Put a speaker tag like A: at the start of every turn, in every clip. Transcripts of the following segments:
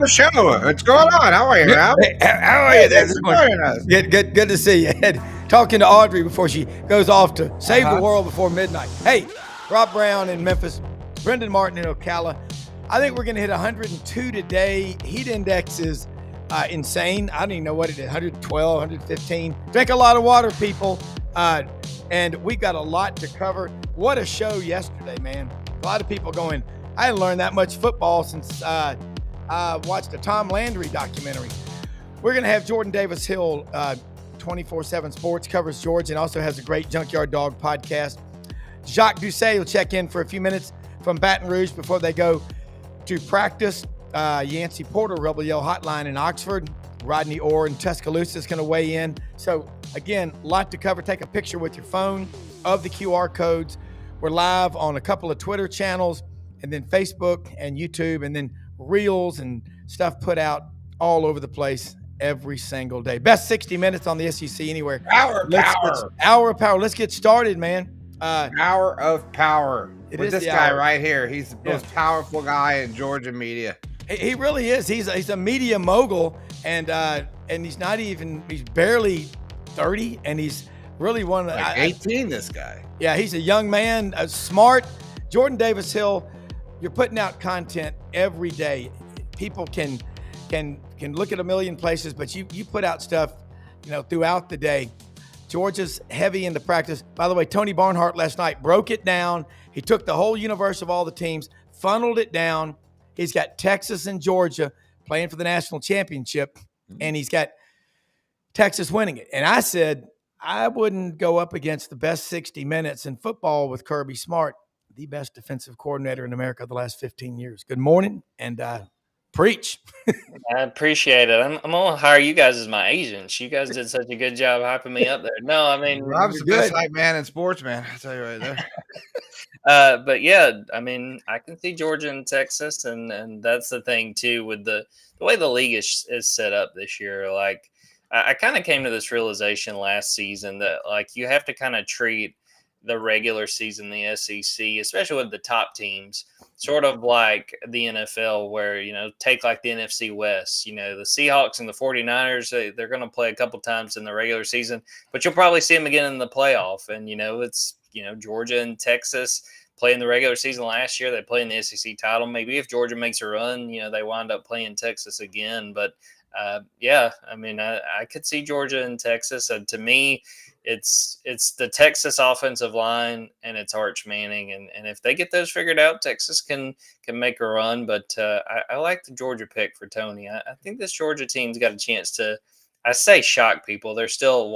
A: the show. What's going on? How are you, Rob?
B: Hey, how are
A: Hey,
B: you there
A: thanks
B: this
A: for
B: morning?
A: joining us.
B: Good to see you. Talking to Audrey before she goes off to save the
A: Uh-huh.
B: world before midnight. Hey, Rob Brown in Memphis, Brendan Martin in Ocala. I think we're going to hit 102 today. Heat index is insane. I don't even know what it is, 112, 115. Drink a lot of water, people. And we've got a lot to cover. What a show yesterday, man. A lot of people going, I hadn't learned that much football since I watched a Tom Landry documentary. We're going to have Jordan Davis Hill, 24/7 Sports, covers Georgia and also has a great Junkyard Dog podcast. Jacques Doucet will check in for a few minutes from Baton Rouge before they go to practice. Yancy Porter, Rebel Yell Hotline in Oxford. Rodney Orr in Tuscaloosa is going to weigh in. So, again, a lot to cover. Take a picture with your phone of the QR codes. We're live on a couple of Twitter channels and then Facebook and YouTube and then Reels and stuff put out all over the place every single day. Best 60 minutes on the SEC anywhere.
A: Power.
B: Hour of power. Let's get started, man.
A: Hour of power.
B: It
A: With
B: is
A: this
B: the
A: guy
B: hour.
A: right here. He's the most powerful guy in Georgia media.
B: He really is. He's a media mogul, and he's barely 30, and he's really one of
A: Like 18, this guy.
B: Yeah, he's a young man, smart. Jordan Davis Hill, you're putting out content every day. People can look at a million places, but you put out stuff, throughout the day. Georgia's heavy into practice. By the way, Tony Barnhart last night broke it down. He took the whole universe of all the teams, funneled it down. He's got Texas and Georgia playing for the national championship, and he's got Texas winning it. And I said, I wouldn't go up against the best 60 minutes in football with Kirby Smart, the best defensive coordinator in America the last 15 years. Good morning, and preach.
C: I appreciate it. I'm gonna hire you guys as my agents. You guys did such a good job hyping me up there. No, I mean,
A: Rob's the
B: good.
A: best hype man in sports, man. I'll tell you right there.
C: but yeah, I mean, I can see Georgia and Texas, and that's the thing too with the way the league is set up this year. Like, I kind of came to this realization last season that like you have to kind of treat the regular season, the SEC, especially with the top teams, sort of like the NFL, where, take like the NFC West, the Seahawks and the 49ers, they're going to play a couple times in the regular season, but you'll probably see them again in the playoff. And, it's, Georgia and Texas play in the regular season last year. They play in the SEC title. Maybe if Georgia makes a run, they wind up playing Texas again. But yeah, I mean, I could see Georgia and Texas. To me, it's the Texas offensive line and it's Arch Manning, and if they get those figured out, Texas can make a run. But I like the Georgia pick for Tony. I think this Georgia team's got a chance to, I say, shock people. They're still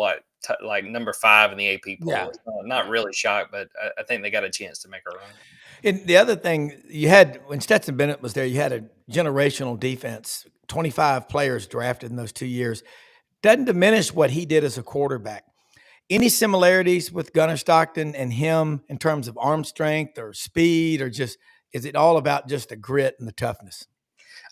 C: like number 5 in the AP poll.
B: Yeah.
C: It's not really shocked, but I think they got a chance to make a run.
B: And the other thing you had when Stetson Bennett was there, you had a generational defense, 25 players drafted in those 2 years. Doesn't diminish what he did as a quarterback. Any similarities with Gunnar Stockton and him in terms of arm strength or speed, or is it all about just the grit and the toughness?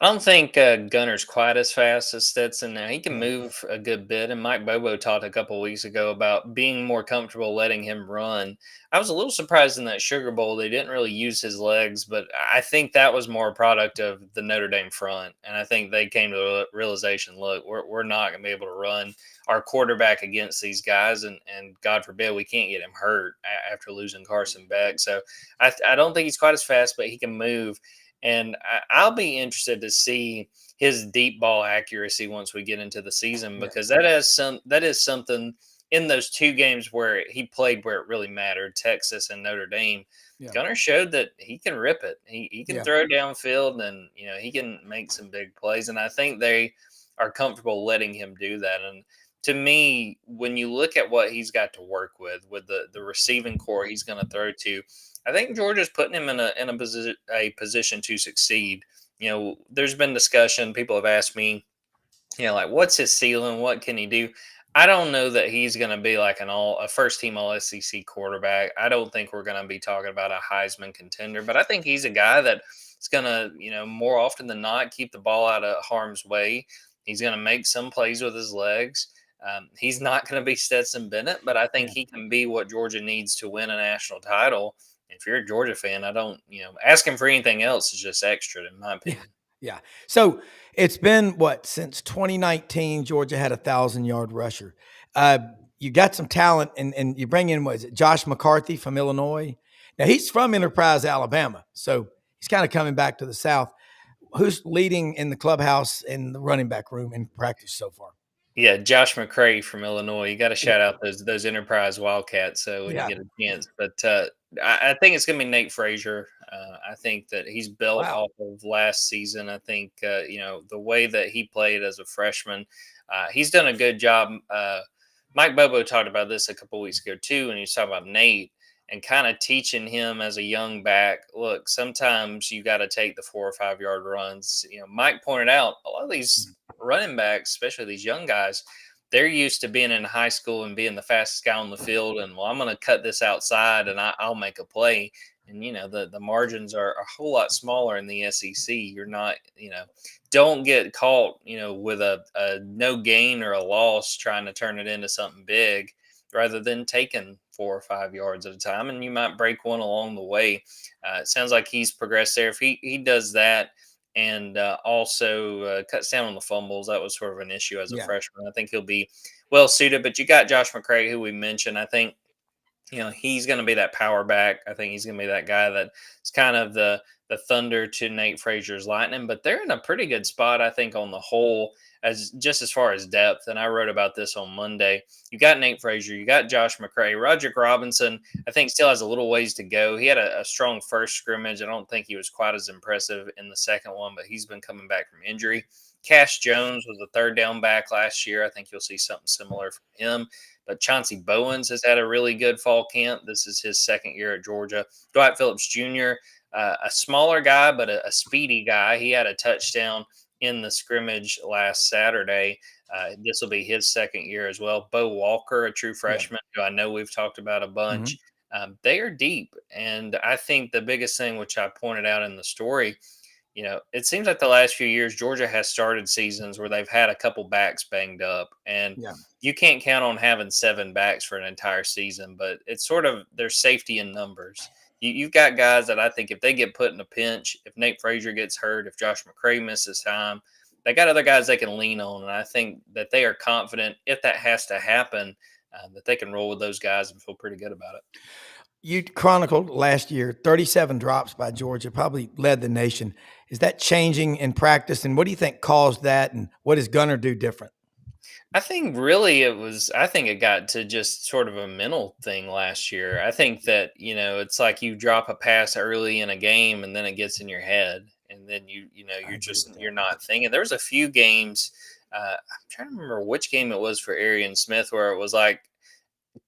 C: I don't think Gunner's quite as fast as Stetson. Now he can move a good bit, and Mike Bobo talked a couple of weeks ago about being more comfortable letting him run. I was a little surprised in that Sugar Bowl they didn't really use his legs, but I think that was more a product of the Notre Dame front, and I think they came to the realization: look, we're not going to be able to run our quarterback against these guys, and God forbid we can't get him hurt after losing Carson Beck. So I don't think he's quite as fast, but he can move. And I'll be interested to see his deep ball accuracy once we get into the season, because that is something in those 2 games where he played where it really mattered, Texas and Notre Dame. Yeah. Gunnar showed that he can rip it. He can throw downfield, and he can make some big plays. And I think they are comfortable letting him do that. And to me, when you look at what he's got to work with the receiving core he's going to throw to, I think Georgia's putting him in a position to succeed. There's been discussion. People have asked me, like, what's his ceiling? What can he do? I don't know that he's going to be like a first team All SEC quarterback. I don't think we're going to be talking about a Heisman contender, but I think he's a guy that is going to, more often than not, keep the ball out of harm's way. He's going to make some plays with his legs. He's not going to be Stetson Bennett, but I think he can be what Georgia needs to win a national title. If you're a Georgia fan, I don't, asking for anything else is just extra, in my opinion.
B: Yeah. So it's been what, since 2019, Georgia had 1,000-yard rusher. Uh, you got some talent, and you bring in, what is it, Josh McCarthy from Illinois. Now he's from Enterprise, Alabama, so he's kind of coming back to the South. Who's leading in the clubhouse in the running back room in practice so far?
C: Yeah, Josh McCray from Illinois. You got to
B: Yeah.
C: shout out those Enterprise Wildcats. So when you
B: Yeah.
C: get a chance, but I think it's going to be Nate Frazier. I think that he's built
B: Wow.
C: off of last season. I think the way that he played as a freshman, he's done a good job. Mike Bobo talked about this a couple weeks ago too, and he was talking about Nate and kind of teaching him as a young back. Look, sometimes you got to take the 4 or 5 yard runs. Mike pointed out a lot of these running backs, especially these young guys, they're used to being in high school and being the fastest guy on the field. And well, I'm going to cut this outside and I'll make a play. And the margins are a whole lot smaller in the SEC. You're not, don't get caught, with a no gain or a loss trying to turn it into something big rather than taking 4 or 5 yards at a time. And you might break one along the way. It sounds like he's progressed there. If he does that, and also cuts down on the fumbles. That was sort of an issue as a
B: Yeah.
C: freshman. I think he'll be well suited. But you got Josh McCray, who we mentioned. I think he's going to be that power back. I think he's going to be that guy that's kind of the thunder to Nate Frazier's lightning. But they're in a pretty good spot, I think, on the whole, as far as depth. And I wrote about this on Monday. You got Nate Frazier, you got Josh McCray, Roderick Robinson. I think still has a little ways to go. He had a strong first scrimmage. I don't think he was quite as impressive in the second one, but he's been coming back from injury. Cash Jones was a third down back last year. I think you'll see something similar from him. But Chauncey Bowens has had a really good fall camp. This is his second year at Georgia. Dwight Phillips Jr., a smaller guy, but a speedy guy. He had a touchdown in the scrimmage last Saturday. This will be his second year as well. Bo Walker, a true freshman, who I know we've talked about a bunch. They are deep. And I think the biggest thing, which I pointed out in the story, it seems like the last few years, Georgia has started seasons where they've had a couple backs banged up. And you can't count on having 7 backs for an entire season, but it's sort of there's safety in numbers. You've got guys that I think if they get put in a pinch, if Nate Frazier gets hurt, if Josh McCray misses time, they got other guys they can lean on. And I think that they are confident if that has to happen, that they can roll with those guys and feel pretty good about it.
B: You chronicled last year 37 drops by Georgia, probably led the nation. Is that changing in practice? And what do you think caused that? And what does Gunner do different?
C: I think really I think it got to just sort of a mental thing last year. I think that, it's like you drop a pass early in a game and then it gets in your head. And then you're not thinking. There was a few games. I'm trying to remember which game it was for Arian Smith where it was like,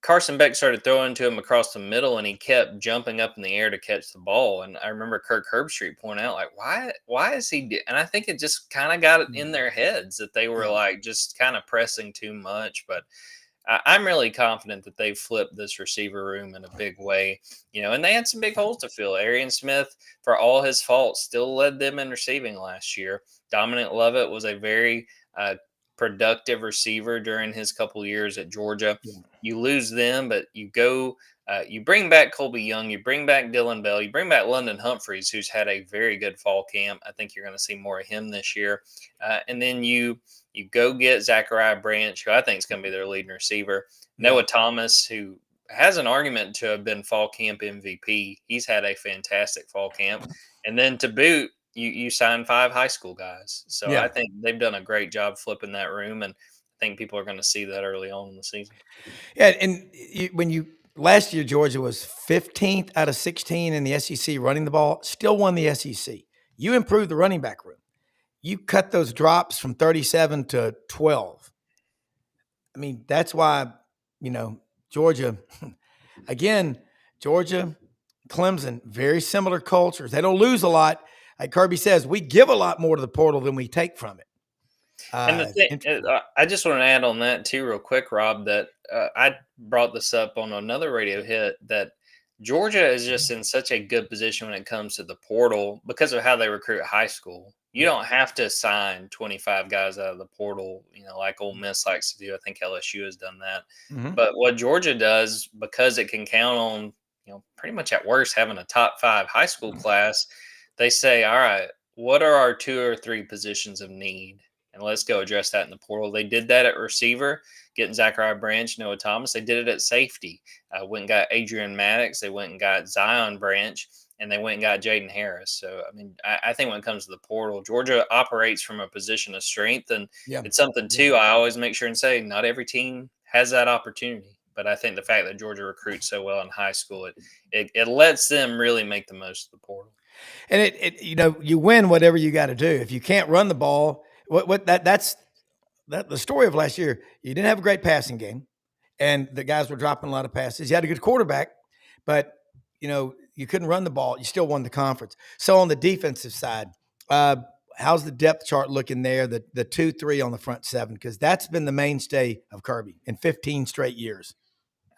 C: Carson Beck started throwing to him across the middle, and he kept jumping up in the air to catch the ball. And I remember Kirk Herbstreit pointing out, like, why is he? And I think it just kind of got it in their heads that they were like just kind of pressing too much. But I'm really confident that they flipped this receiver room in a big way, and they had some big holes to fill. Arian Smith, for all his faults, still led them in receiving last year. Dominic Lovett was a very productive receiver during his couple years at Georgia. You lose them, but you bring back Colby Young, you bring back Dylan Bell, you bring back London Humphreys, who's had a very good fall camp. I think you're going to see more of him this year. And then you go get Zachariah Branch, who I think is going to be their leading receiver. Noah Thomas, who has an argument to have been fall camp MVP. He's had a fantastic fall camp. And then to boot, you sign 5 high school guys. So I think they've done a great job flipping that room. And I think people are going to see that early on in the season.
B: Yeah. And last year, Georgia was 15th out of 16 in the SEC running the ball, still won the SEC. You improved the running back room. You cut those drops from 37 to 12. I mean, that's why, Georgia, again, Clemson, very similar cultures. They don't lose a lot. Like Kirby says, we give a lot more to the portal than we take from it.
C: And the thing, I just want to add on that too, real quick, Rob, that I brought this up on another radio hit that Georgia is just in such a good position when it comes to the portal because of how they recruit high school. You don't have to sign 25 guys out of the portal, like Ole Miss likes to do. I think LSU has done that. But what Georgia does, because it can count on, pretty much at worst having a top 5 high school class, they say, all right, what are our 2 or 3 positions of need? And let's go address that in the portal. They did that at receiver, getting Zachariah Branch, Noah Thomas. They did it at safety. Went and got Adrian Maddox. They went and got Zion Branch, and they went and got Jaden Harris. So, I mean, I think when it comes to the portal, Georgia operates from a position of strength. And
B: Yeah.
C: it's something, too, I always make sure and say not every team has that opportunity. But I think the fact that Georgia recruits so well in high school, it lets them really make the most of the portal.
B: And you win whatever you got to do. If you can't run the ball, that's the story of last year. You didn't have a great passing game, and the guys were dropping a lot of passes. You had a good quarterback, but you couldn't run the ball. You still won the conference. So on the defensive side, how's the depth chart looking there? The 2-3 on the front seven, because that's been the mainstay of Kirby in 15 straight years.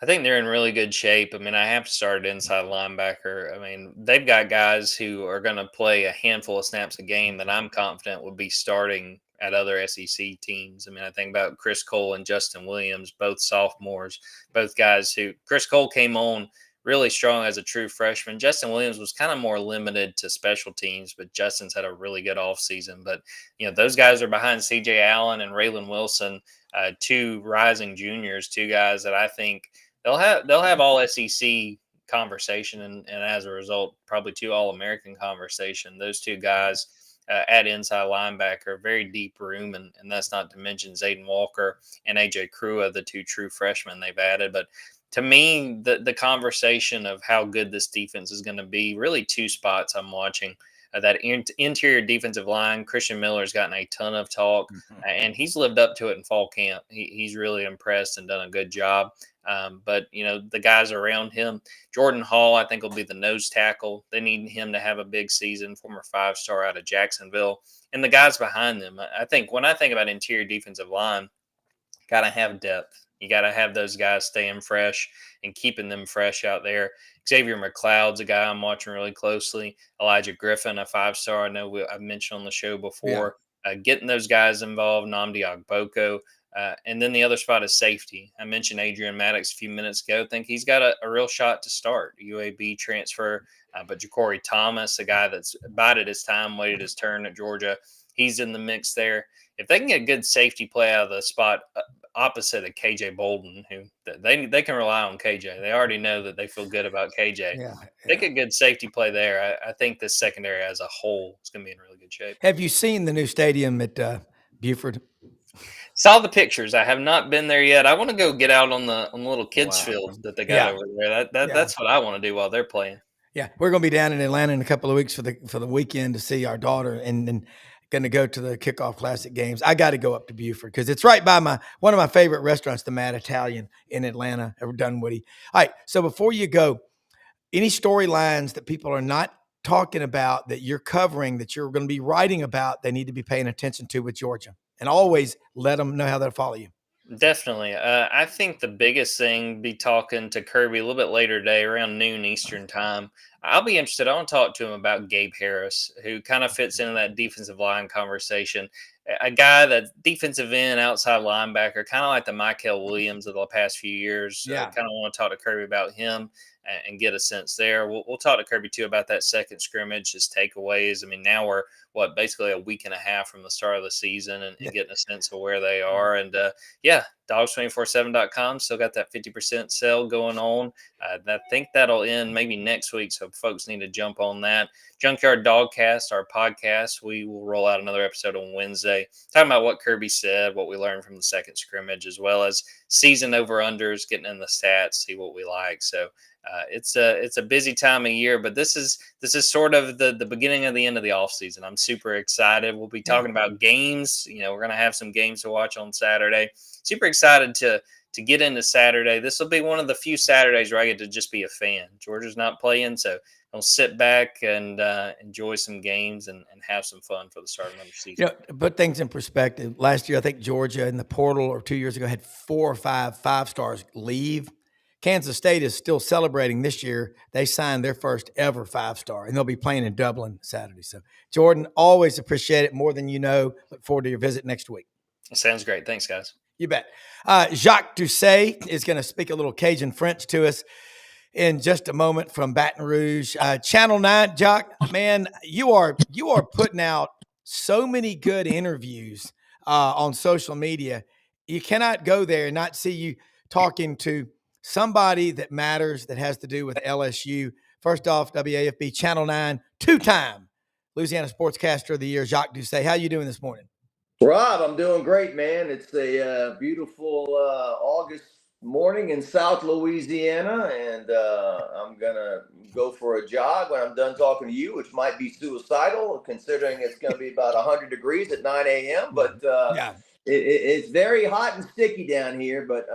C: I think they're in really good shape. I mean, I have to start at inside linebacker. I mean, they've got guys who are going to play a handful of snaps a game that I'm confident will be starting at other SEC teams. I mean, I think about Chris Cole and Justin Williams, both sophomores, both guys who Chris Cole came on really strong as a true freshman. Justin Williams was kind of more limited to special teams, but Justin's had a really good offseason. But, those guys are behind CJ Allen and Raylan Wilson, 2 rising juniors, 2 guys that I think they'll have all SEC conversation, and as a result, probably 2 All-American conversation. Those 2 guys at inside linebacker, very deep room, and that's not to mention Zayden Walker and AJ Crua, the 2 true freshmen they've added. But to me, the conversation of how good this defense is going to be, really 2 spots I'm watching. That interior defensive line, Christian Miller's gotten a ton of talk, and he's lived up to it in fall camp. He's really impressed and done a good job. But the guys around him, Jordan Hall, I think will be the nose tackle. They need him to have a big season, former 5-star out of Jacksonville. And the guys behind them, I think when I think about interior defensive line, got to have depth. You got to have those guys staying fresh and keeping them fresh out there. Xavier McLeod's a guy I'm watching really closely. Elijah Griffin, a 5-star. I know I've mentioned on the show before. Yeah. Getting those guys involved, Nnamdi Ogboko. And then the other spot is safety. I mentioned Adrian Maddox a few minutes ago. I think he's got a real shot to start. UAB transfer. But Ja'Cory Thomas, a guy that's bided his time, waited his turn at Georgia, he's in the mix there. If they can get a good safety play out of the spot opposite of KJ Bolden, who they can rely on KJ. They already know that they feel good about KJ.
B: Yeah.
C: They get a good safety play there. I think this secondary as a whole is going to be in really good shape.
B: Have you seen the new stadium at Buford?
C: Saw the pictures. I have not been there yet. I want to go get out on the little kids field that they got over there. That's what I want to do while they're playing.
B: Yeah, we're going to be down in Atlanta in a couple of weeks for the weekend to see our daughter, and then going to go to the Kickoff Classic games. I got to go up to Buford because it's right by one of my favorite restaurants, the Mad Italian in Atlanta, Dunwoody. All right, so before you go, any storylines that people are not talking about that you're covering, that you're going to be writing about, they need to be paying attention to with Georgia, and always let them know how they'll follow you.
C: Definitely. I think the biggest thing, be talking to Kirby a little bit later today around noon Eastern time. I'll be interested. I want to talk to him about Gabe Harris, who kind of fits into that defensive line conversation. A guy that's defensive end, outside linebacker, kind of like the Michael Williams of the past few years.
B: Yeah.
C: Kind of want to talk to Kirby about him and get a sense there. We'll talk to Kirby, too, about that second scrimmage, his takeaways. I mean, now we're, basically a week and a half from the start of the season and getting a sense of where they are. And, dogs247.com still got that 50% sale going on. I think that'll end maybe next week, so folks need to jump on that. Junkyard Dogcast, our podcast, we will roll out another episode on Wednesday, talking about what Kirby said, what we learned from the second scrimmage, as well as season over-unders, getting in the stats, see what we like. So it's a busy time of year, but this is sort of the beginning of the end of the offseason. I'm super excited. We'll be talking about games. We're going to have some games to watch on Saturday. Super excited to get into Saturday. This will be one of the few Saturdays where I get to just be a fan. Georgia's not playing, so I'll sit back and enjoy some games and have some fun for the start of another season.
B: To put things in perspective, last year I think Georgia in the portal, or 2 years ago, had 4 or 5 5-stars leave. Kansas State is still celebrating this year. They signed their first ever 5-star, and they'll be playing in Dublin Saturday. So, Jordan, always appreciate it more than you know. Look forward to your visit next week.
C: Sounds great. Thanks, guys.
B: You bet. Jacques Doucet is going to speak a little Cajun French to us. in just a moment from Baton Rouge. Channel 9, Jacques, man, you are putting out so many good interviews on social media. You cannot go there and not see you talking to somebody that matters, that has to do with LSU. First off, WAFB Channel 9, two-time Louisiana Sportscaster of the Year, Jacques Doucet. How you doing this morning?
D: Rob, I'm doing great, man. It's a beautiful August morning in South Louisiana, and I'm going to go for a jog when I'm done talking to you, which might be suicidal considering it's going to be about 100 degrees at 9 a.m. But it's very hot and sticky down here. But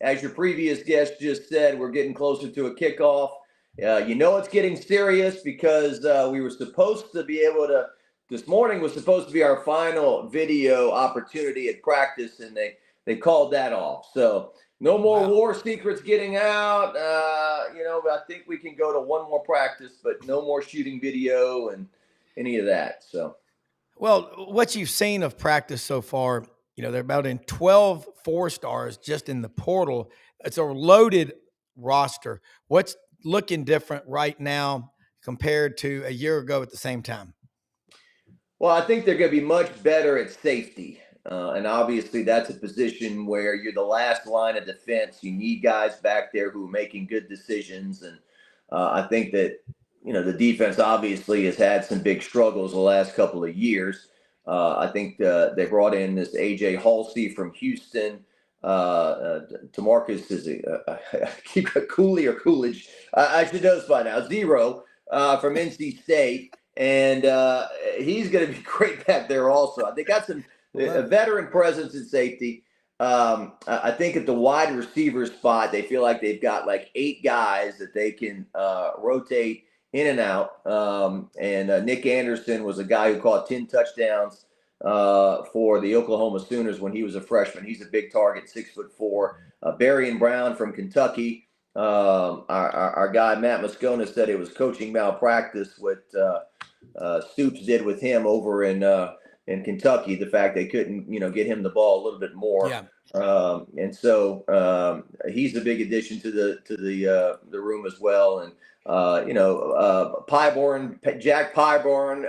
D: as your previous guest just said, we're getting closer to a kickoff. It's getting serious because we were supposed to be able to. This morning was supposed to be our final video opportunity at practice, and they called that off. So no more war secrets getting out. I think we can go to one more practice, but no more shooting video and any of that. So,
B: well, what you've seen of practice so far, they're about in 12 4-stars just in the portal. It's a loaded roster. What's looking different right now compared to a year ago at the same time?
D: Well, I think they're going to be much better at safety. And obviously, that's a position where you're the last line of defense. You need guys back there who are making good decisions. And I think that, the defense obviously has had some big struggles the last couple of years. I think they brought in this A.J. Halsey from Houston. Tamarcus is Cooley or Coolidge. I should know this by now. Zero from NC State. And he's going to be great back there also. They got some veteran presence in safety. I think at the wide receiver spot, they feel like they've got like 8 guys that they can rotate in and out. And Nick Anderson was a guy who caught 10 touchdowns for the Oklahoma Sooners when he was a freshman. He's a big target, 6'4". Barry Brown from Kentucky. Our guy Matt Moscona said it was coaching malpractice what Stoops did with him over in Kentucky. The fact they couldn't get him the ball a little bit more. And so he's a big addition to the room as well. And Jack Pyborn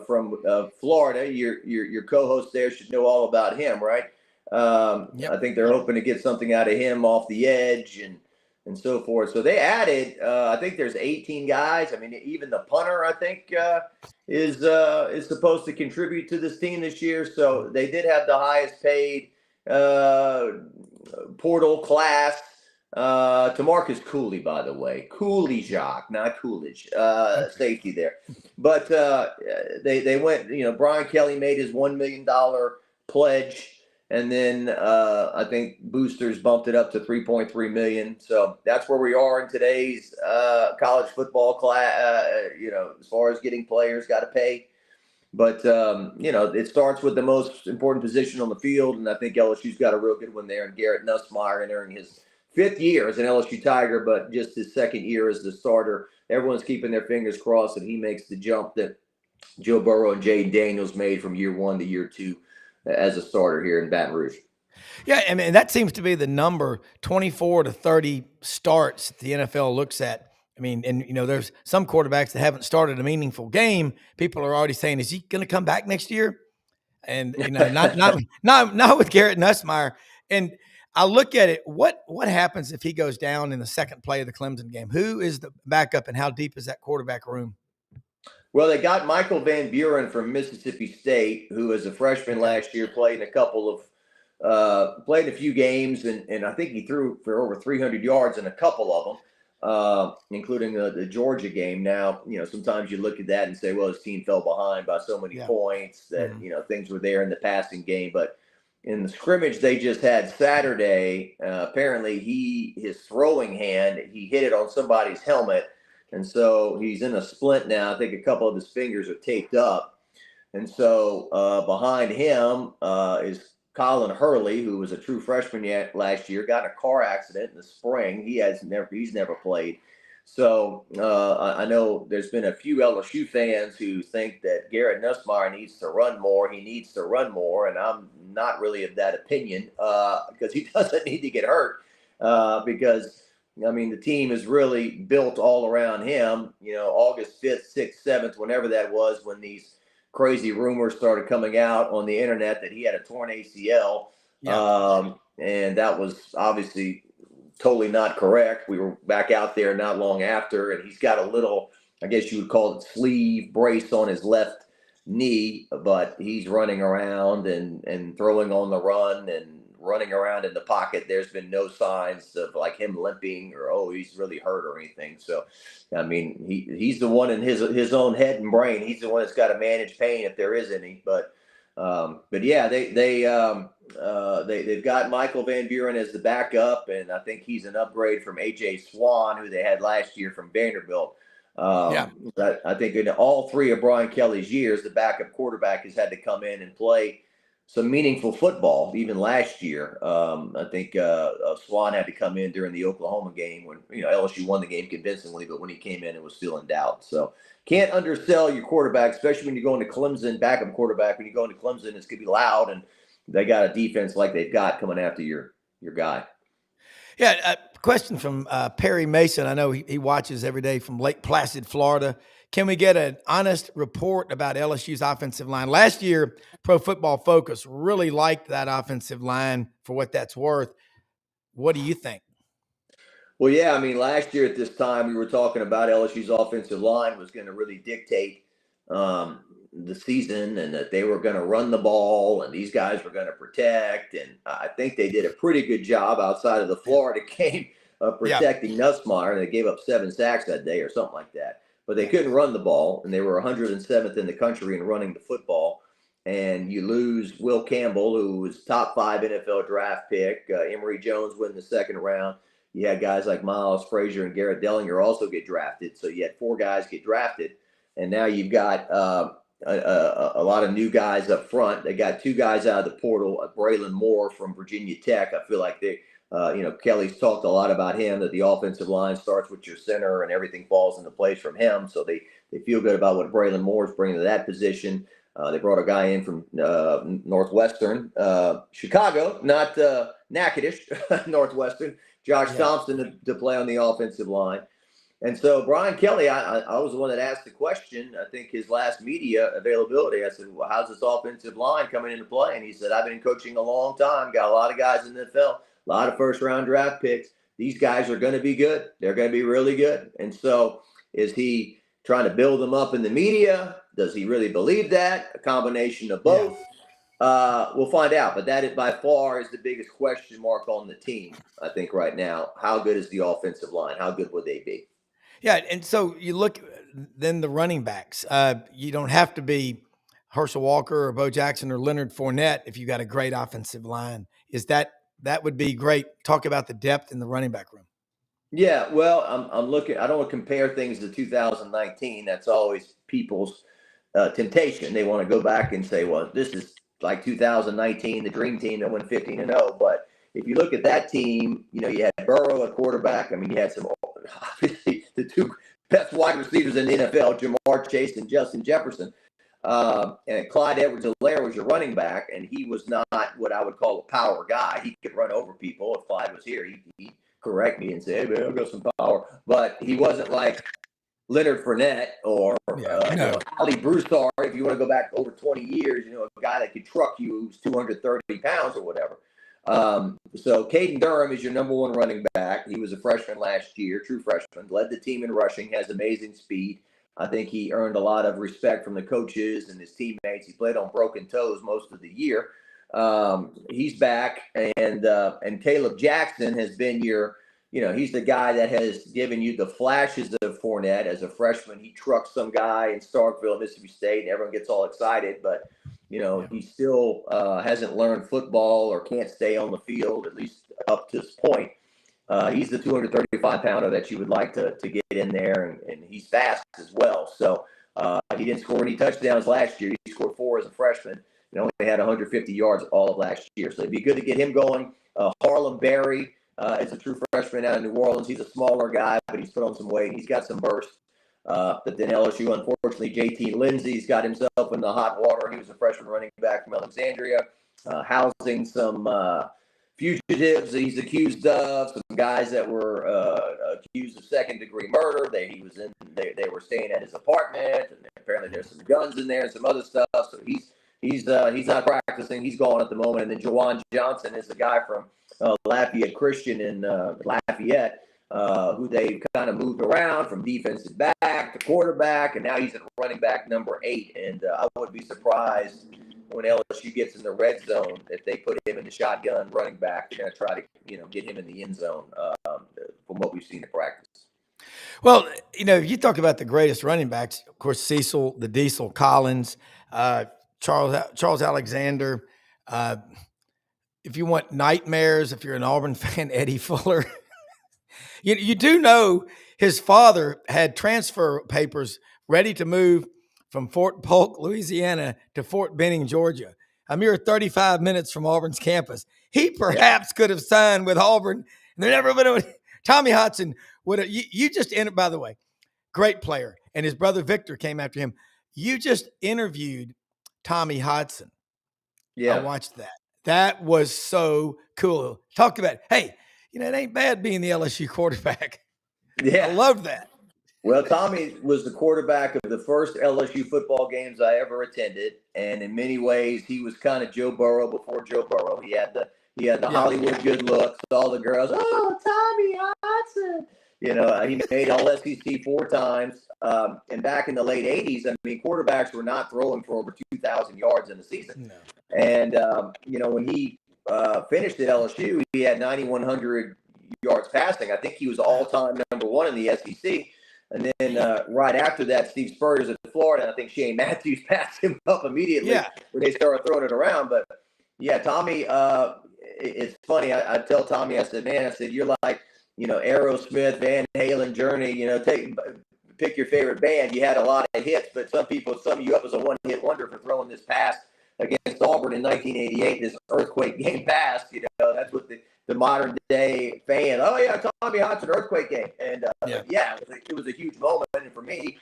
D: from Florida, your co-host there should know all about him, right? I think they're hoping to get something out of him off the edge and so forth. So they added, I think there's 18 guys. I mean, even the punter, I think, is supposed to contribute to this team this year. So they did have the highest paid portal class. Tamarcus Cooley, by the way. Cooley Jacques, not Coolidge. Safety there. But they went, Brian Kelly made his $1 million pledge. And then I think boosters bumped it up to $3.3 million. So that's where we are in today's college football class. As far as getting players, got to pay. But it starts with the most important position on the field, and I think LSU's got a real good one there. And Garrett Nussmeier entering his 5th year as an LSU Tiger, but just his 2nd year as the starter. Everyone's keeping their fingers crossed that he makes the jump that Joe Burrow and Jaden Daniels made from year 1 to year 2. As a starter here in Baton Rouge.
B: Yeah, I mean, that seems to be the number, 24 to 30 starts the NFL looks at. I mean, and, there's some quarterbacks that haven't started a meaningful game. People are already saying, is he going to come back next year? And, not with Garrett Nussmeier. And I look at it, what happens if he goes down in the second play of the Clemson game? Who is the backup and how deep is that quarterback room?
D: Well, they got Michael Van Buren from Mississippi State, who as a freshman last year played a few games, and I think he threw for over 300 yards in a couple of them, including the Georgia game. Now, sometimes you look at that and say, well, his team fell behind by so many points that, things were there in the passing game. But in the scrimmage they just had Saturday, apparently his throwing hand, he hit it on somebody's helmet. And so he's in a splint now. I think a couple of his fingers are taped up. And so behind him is Colin Hurley, who was a true freshman last year, got in a car accident in the spring. He's never played. So I know there's been a few LSU fans who think that Garrett Nussmeier needs to run more. He needs to run more. And I'm not really of that opinion because he doesn't need to get hurt because I mean, the team is really built all around him. August 5th, 6th, 7th, whenever that was, when these crazy rumors started coming out on the internet that he had a torn ACL.
B: Yeah.
D: And that was obviously totally not correct. We were back out there not long after, and he's got a little, I guess you would call it, sleeve brace on his left knee, but he's running around and throwing on the run and running around in the pocket. There's been no signs of like him limping or, oh, he's really hurt or anything. So, I mean, he's the one in his own head and brain. He's the one that's got to manage pain if there is any. But yeah, they've got Michael Van Buren as the backup, and I think he's an upgrade from AJ Swan, who they had last year from Vanderbilt. I think in all three of Brian Kelly's years, the backup quarterback has had to come in and play some meaningful football. Even last year, I think Swan had to come in during the Oklahoma game when LSU won the game convincingly, but when he came in, it was still in doubt. So can't undersell your quarterback, especially when you go into Clemson, backup quarterback. When you go into Clemson, it's gonna be loud, and they got a defense like they've got coming after your guy.
B: Yeah, a question from Perry Mason. I know he watches every day from Lake Placid, Florida. Can we get an honest report about LSU's offensive line? Last year, Pro Football Focus really liked that offensive line for what that's worth. What do you think?
D: Well, yeah, I mean, last year at this time, we were talking about LSU's offensive line was going to really dictate the season, and that they were going to run the ball and these guys were going to protect. And I think they did a pretty good job outside of the Florida game of protecting Nussmeier, and they gave up 7 sacks that day or something like that. But they couldn't run the ball, and they were 107th in the country in running the football. And you lose Will Campbell, who was top 5 NFL draft pick. Emory Jones win the second round. You had guys like Miles Frazier and Garrett Dellinger also get drafted. So you had 4 guys get drafted. And now you've got a lot of new guys up front. They got 2 guys out of the portal, Braylon Moore from Virginia Tech. I feel like Kelly's talked a lot about him, that the offensive line starts with your center and everything falls into place from him. So they feel good about what Braylon Moore is bringing to that position. They brought a guy in from Northwestern, Chicago, not Natchitoches, Northwestern, Josh Thompson to play on the offensive line. And so Brian Kelly, I was the one that asked the question. I think his last media availability, I said, well, how's this offensive line coming into play? And he said, I've been coaching a long time, got a lot of guys in the NFL, a lot of first-round draft picks. These guys are going to be good. They're going to be really good. And so is he trying to build them up in the media? Does he really believe that? A combination of both? We'll find out. But that, by far, is the biggest question mark on the team, I think, right now. How good is the offensive line? How good would they be?
B: Yeah, and so you look then the running backs. You don't have to be Herschel Walker or Bo Jackson or Leonard Fournette if you got a great offensive line. That would be great? Talk about the depth in the running back room.
D: Yeah, well, I'm looking. I don't want to compare things to 2019. That's always people's temptation. They want to go back and say, well, this is like 2019, the dream team that went 15-0. But if you look at that team, you had Burrow at quarterback. I mean, you had some, obviously, the 2 best wide receivers in the NFL, Jamar Chase and Justin Jefferson. And Clyde Edwards-Helaire was your running back, and he was not what I would call a power guy. He could run over people. If Clyde was here, he'd correct me and say, hey, man, I've got some power. But he wasn't like Leonard Fournette or Ali Broussard, if you want to go back over 20 years, a guy that could truck you who's 230 pounds or whatever. So Caden Durham is your number 1 running back. He was a freshman last year, true freshman, led the team in rushing, has amazing speed. I think he earned a lot of respect from the coaches and his teammates. He played on broken toes most of the year. He's back, and Caleb Jackson has been he's the guy that has given you the flashes of Fournette as a freshman. He trucks some guy in Starkville, Mississippi State, and everyone gets all excited, but he still hasn't learned football or can't stay on the field, at least up to this point. He's the 235-pounder that you would like to get in there, and he's fast as well. So he didn't score any touchdowns last year. He scored 4 as a freshman. Only had 150 yards all of last year. So it'd be good to get him going. Harlem Berry is a true freshman out of New Orleans. He's a smaller guy, but he's put on some weight. He's got some burst. But then LSU, unfortunately, JT Lindsey's got himself in the hot water. He was a freshman running back from Alexandria, housing some fugitives that he's accused of, some guys that were accused of second-degree murder. They were staying at his apartment, and apparently there's some guns in there and some other stuff. So he's not practicing. He's gone at the moment. And then Jawan Johnson is the guy from Lafayette Christian in Lafayette, who they've kind of moved around from defensive back to quarterback, and now he's at running back number 8. And I would be surprised when LSU gets in the red zone if they put him in the shotgun running back. They're going to try to get him in the end zone from what we've seen in practice.
B: Well, you talk about the greatest running backs, of course, Cecil, the Diesel, Collins, Charles Alexander. If you want nightmares, if you're an Auburn fan, Eddie Fuller. You do know his father had transfer papers ready to move from Fort Polk, Louisiana to Fort Benning, Georgia, a mere 35 minutes from Auburn's campus. He perhaps could have signed with Auburn. And there never been Tommy Hodson would have. You just entered, by the way, great player. And his brother Victor came after him. You just interviewed Tommy Hodson.
D: Yeah.
B: I watched that. That was so cool. Talked about, hey, it ain't bad being the LSU quarterback.
D: Yeah.
B: I love that.
D: Well, Tommy was the quarterback of the first LSU football games I ever attended, and in many ways, he was kind of Joe Burrow before Joe Burrow. He had the Hollywood good looks. All the girls, oh, Tommy Hodson. He made All SEC 4 times. And back in the late '80s, quarterbacks were not throwing for over 2,000 yards in a season. No. And when he finished at LSU, he had 9,100 yards passing. I think he was all-time number 1 in the SEC. And then right after that, Steve Spurrier's at Florida, and I think Shane Matthews passed him up immediately when they started throwing it around. But, yeah, Tommy, it's funny. I tell Tommy, I said, you're like, Aerosmith, Van Halen, Journey, pick your favorite band. You had a lot of hits, but some sum you up as a one-hit wonder for throwing this pass against Auburn in 1988, this earthquake game pass. That's what the modern day fan. Oh yeah, Tommy Hodson earthquake game, and it was a huge moment. And for me,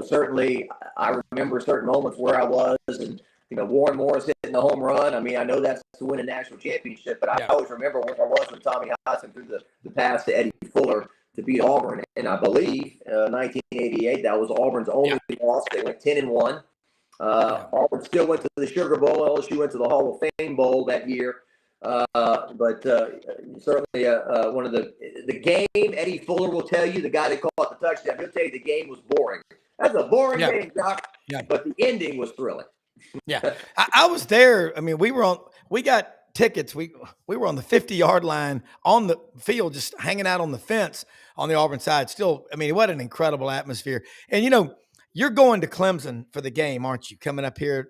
D: certainly I remember certain moments where I was, and Warren Morris hitting the home run. I know that's to win a national championship, but I always remember where I was when Tommy Hodson threw the pass to Eddie Fuller to beat Auburn, and I believe 1988 that was Auburn's only loss. They went 10-1. Auburn still went to the Sugar Bowl. LSU went to the Hall of Fame Bowl that year. But certainly one of the game, Eddie Fuller will tell you, the guy that caught the touchdown, he'll tell you the game was boring. That's a boring game, Jacques. Yeah. But the ending was thrilling.
B: Yeah. I was there. We got tickets. We were on the 50-yard line on the field, just hanging out on the fence on the Auburn side. Still, what an incredible atmosphere. And, you're going to Clemson for the game, aren't you? Coming up here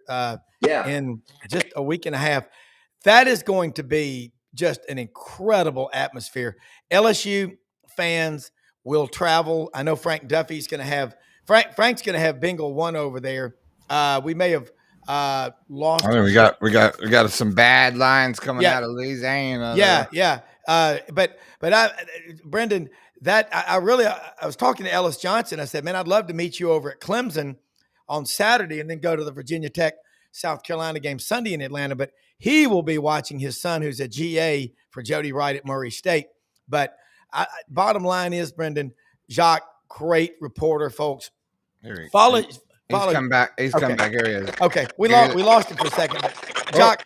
B: in just a week and a half. That is going to be just an incredible atmosphere. LSU fans will travel. I know Frank Duffy's going to have Frank's going to have Bengal 1 over there. We may have lost.
A: We got some bad lines coming out of Louisiana.
B: Yeah. But Brendan, I was talking to Ellis Johnson. I said, man, I'd love to meet you over at Clemson on Saturday and then go to the Virginia Tech South Carolina game Sunday in Atlanta. But he will be watching his son, who's a GA for Jody Wright at Murray State. But bottom line is, Brendan, Jacques, great reporter, folks.
A: He's come back. He's come back. Here he is.
B: Okay, we lost him for a second. But Jacques,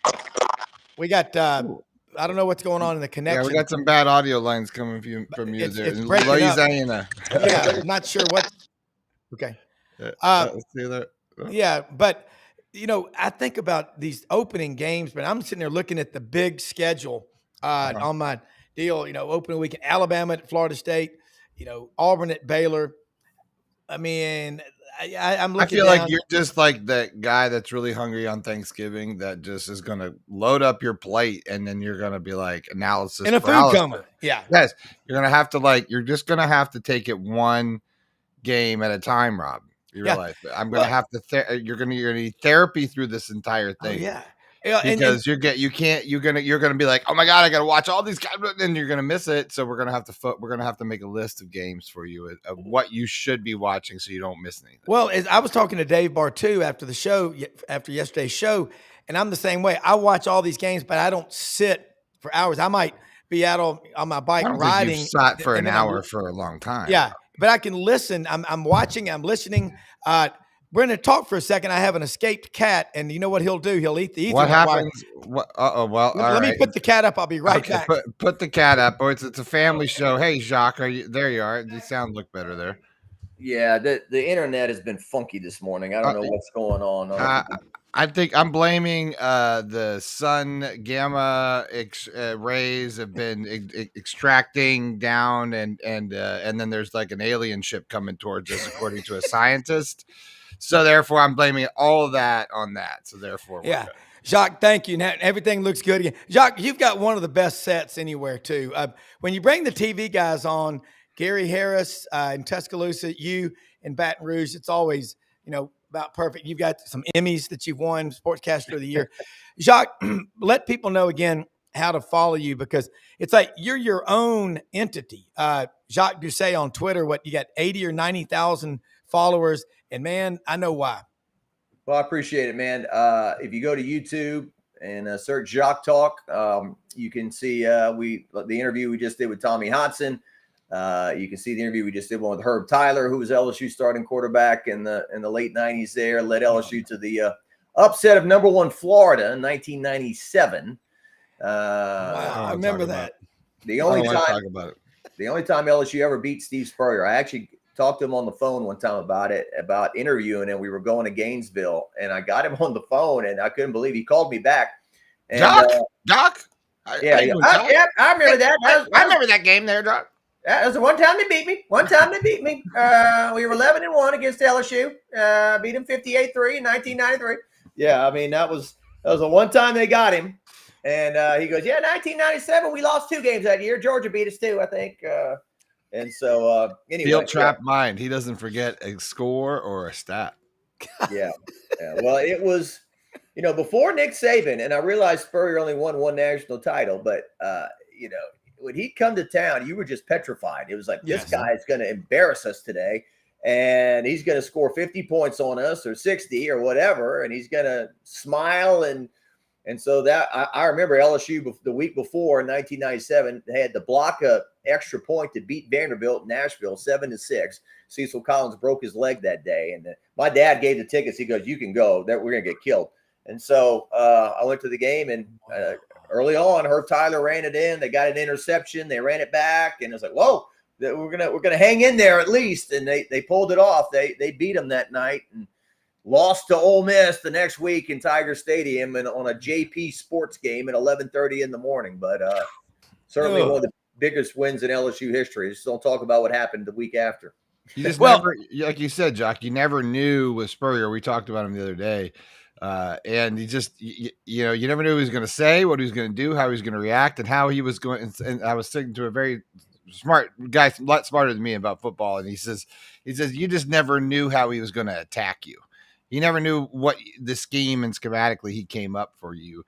B: we got. I don't know what's going on in the connection.
A: Yeah, we got some bad audio lines coming from you there.
B: It's breaking
A: Louisiana.
B: I'm not sure what. Okay.
A: Let's see that.
B: Yeah, but I think about these opening games, but I'm sitting there looking at the big schedule on my deal. Opening weekend, Alabama at Florida State. Auburn at Baylor. I'm looking.
A: I feel like you're just like that guy that's really hungry on Thanksgiving that just is going to load up your plate, and then you're going to be like analysis
B: and a food coma. Yeah.
A: Yes, you're going to have to you're just going to have to take it one game at a time, Rob. You realize that I'm going to have to. You're going to need therapy through this entire thing.
B: Yeah.
A: Because you're gonna be like, oh my god, I gotta watch all these guys, and you're gonna miss it. So we're gonna have to make a list of games for you of what you should be watching so you don't miss anything.
B: Well, I was talking to Dave Bartu after yesterday's show, and I'm the same way. I watch all these games, but I don't sit for hours. I might be out on my bike
A: I don't
B: riding.
A: think you've sat for
B: and
A: an
B: then
A: hour for a long time.
B: Yeah, but I can listen. I'm watching. I'm listening. Brendan, talk for a second. I have an escaped cat, and you know what he'll do? He'll eat the Ethernet
A: What
B: wire.
A: happens? What? Well,
B: Let me put the cat up. I'll be right
A: Okay,
B: back.
A: put the cat up. Oh, it's a family show. Hey, Jacques, are you there? You are. The sound look better there.
D: Yeah, the internet has been funky this morning. I don't know what's going on.
A: I think I'm blaming the sun gamma rays have been extracting down, and then there's like an alien ship coming towards us, according to a scientist. So therefore, I'm blaming all of that on that. So therefore,
B: yeah. Jacques, thank you. Now, everything looks good again. Jacques, you've got one of the best sets anywhere, too. When you bring the TV guys on, Gary Harris in Tuscaloosa, you in Baton Rouge, it's always, about perfect. You've got some Emmys that you've won, Sportscaster of the Year. Jacques, let people know again how to follow you, because it's like you're your own entity. Jacques Doucet on Twitter, you got 80 or 90,000 followers, and man, I know why.
D: Well, I appreciate it, man. If you go to YouTube and search Jacques Talk, you can see the interview we just did with Tommy Hodson. You can see the interview we just did with Herb Tyler, who was LSU starting quarterback in the late 90s there, led LSU to the upset of number 1 Florida in 1997.
B: Wow, I remember that.
D: The only time LSU ever beat Steve Spurrier. I actually talked to him on the phone one time about interviewing, and we were going to Gainesville, and I got him on the phone, and I couldn't believe he called me back. And,
A: Doc?
D: I remember that.
A: I remember that game there, Doc.
D: That was the one time they beat me. We were 11-1 against LSU. Beat them 58-3 in 1993. Yeah, I mean, that was the one time they got him. And he goes, 1997, we lost 2 games that year. Georgia beat us 2, I think. And so, anyway.
A: Field trap mind. He doesn't forget a score or a stat.
D: Yeah. Well, it was, before Nick Saban, and I realized Spurrier only won 1 national title, but, when he'd come to town, you were just petrified. It was like, this guy is going to embarrass us today, and he's going to score 50 points on us or 60 or whatever, and he's going to smile. And so that I remember LSU the week before in 1997, they had to block a extra point to beat Vanderbilt in Nashville 7-6. Cecil Collins broke his leg that day, and my dad gave the tickets. He goes, "You can go. That we're gonna get killed." And so I went to the game, and early on, Herb Tyler ran it in. They got an interception. They ran it back, and it was like, "Whoa, we're gonna hang in there at least." And they pulled it off. They beat them that night and lost to Ole Miss the next week in Tiger Stadium and on a JP Sports game at 11:30 in the morning. But certainly one of the biggest wins in LSU history. Just don't talk about what happened the week after.
A: You just never, like you said, Jacques, you never knew with Spurrier. We talked about him the other day. And you never knew what he was going to say, what he was going to do, how he was going to react, and how he was going. And I was speaking to a very smart guy, a lot smarter than me about football. And he says, you just never knew how he was going to attack you. You never knew what the scheme and schematically he came up for you,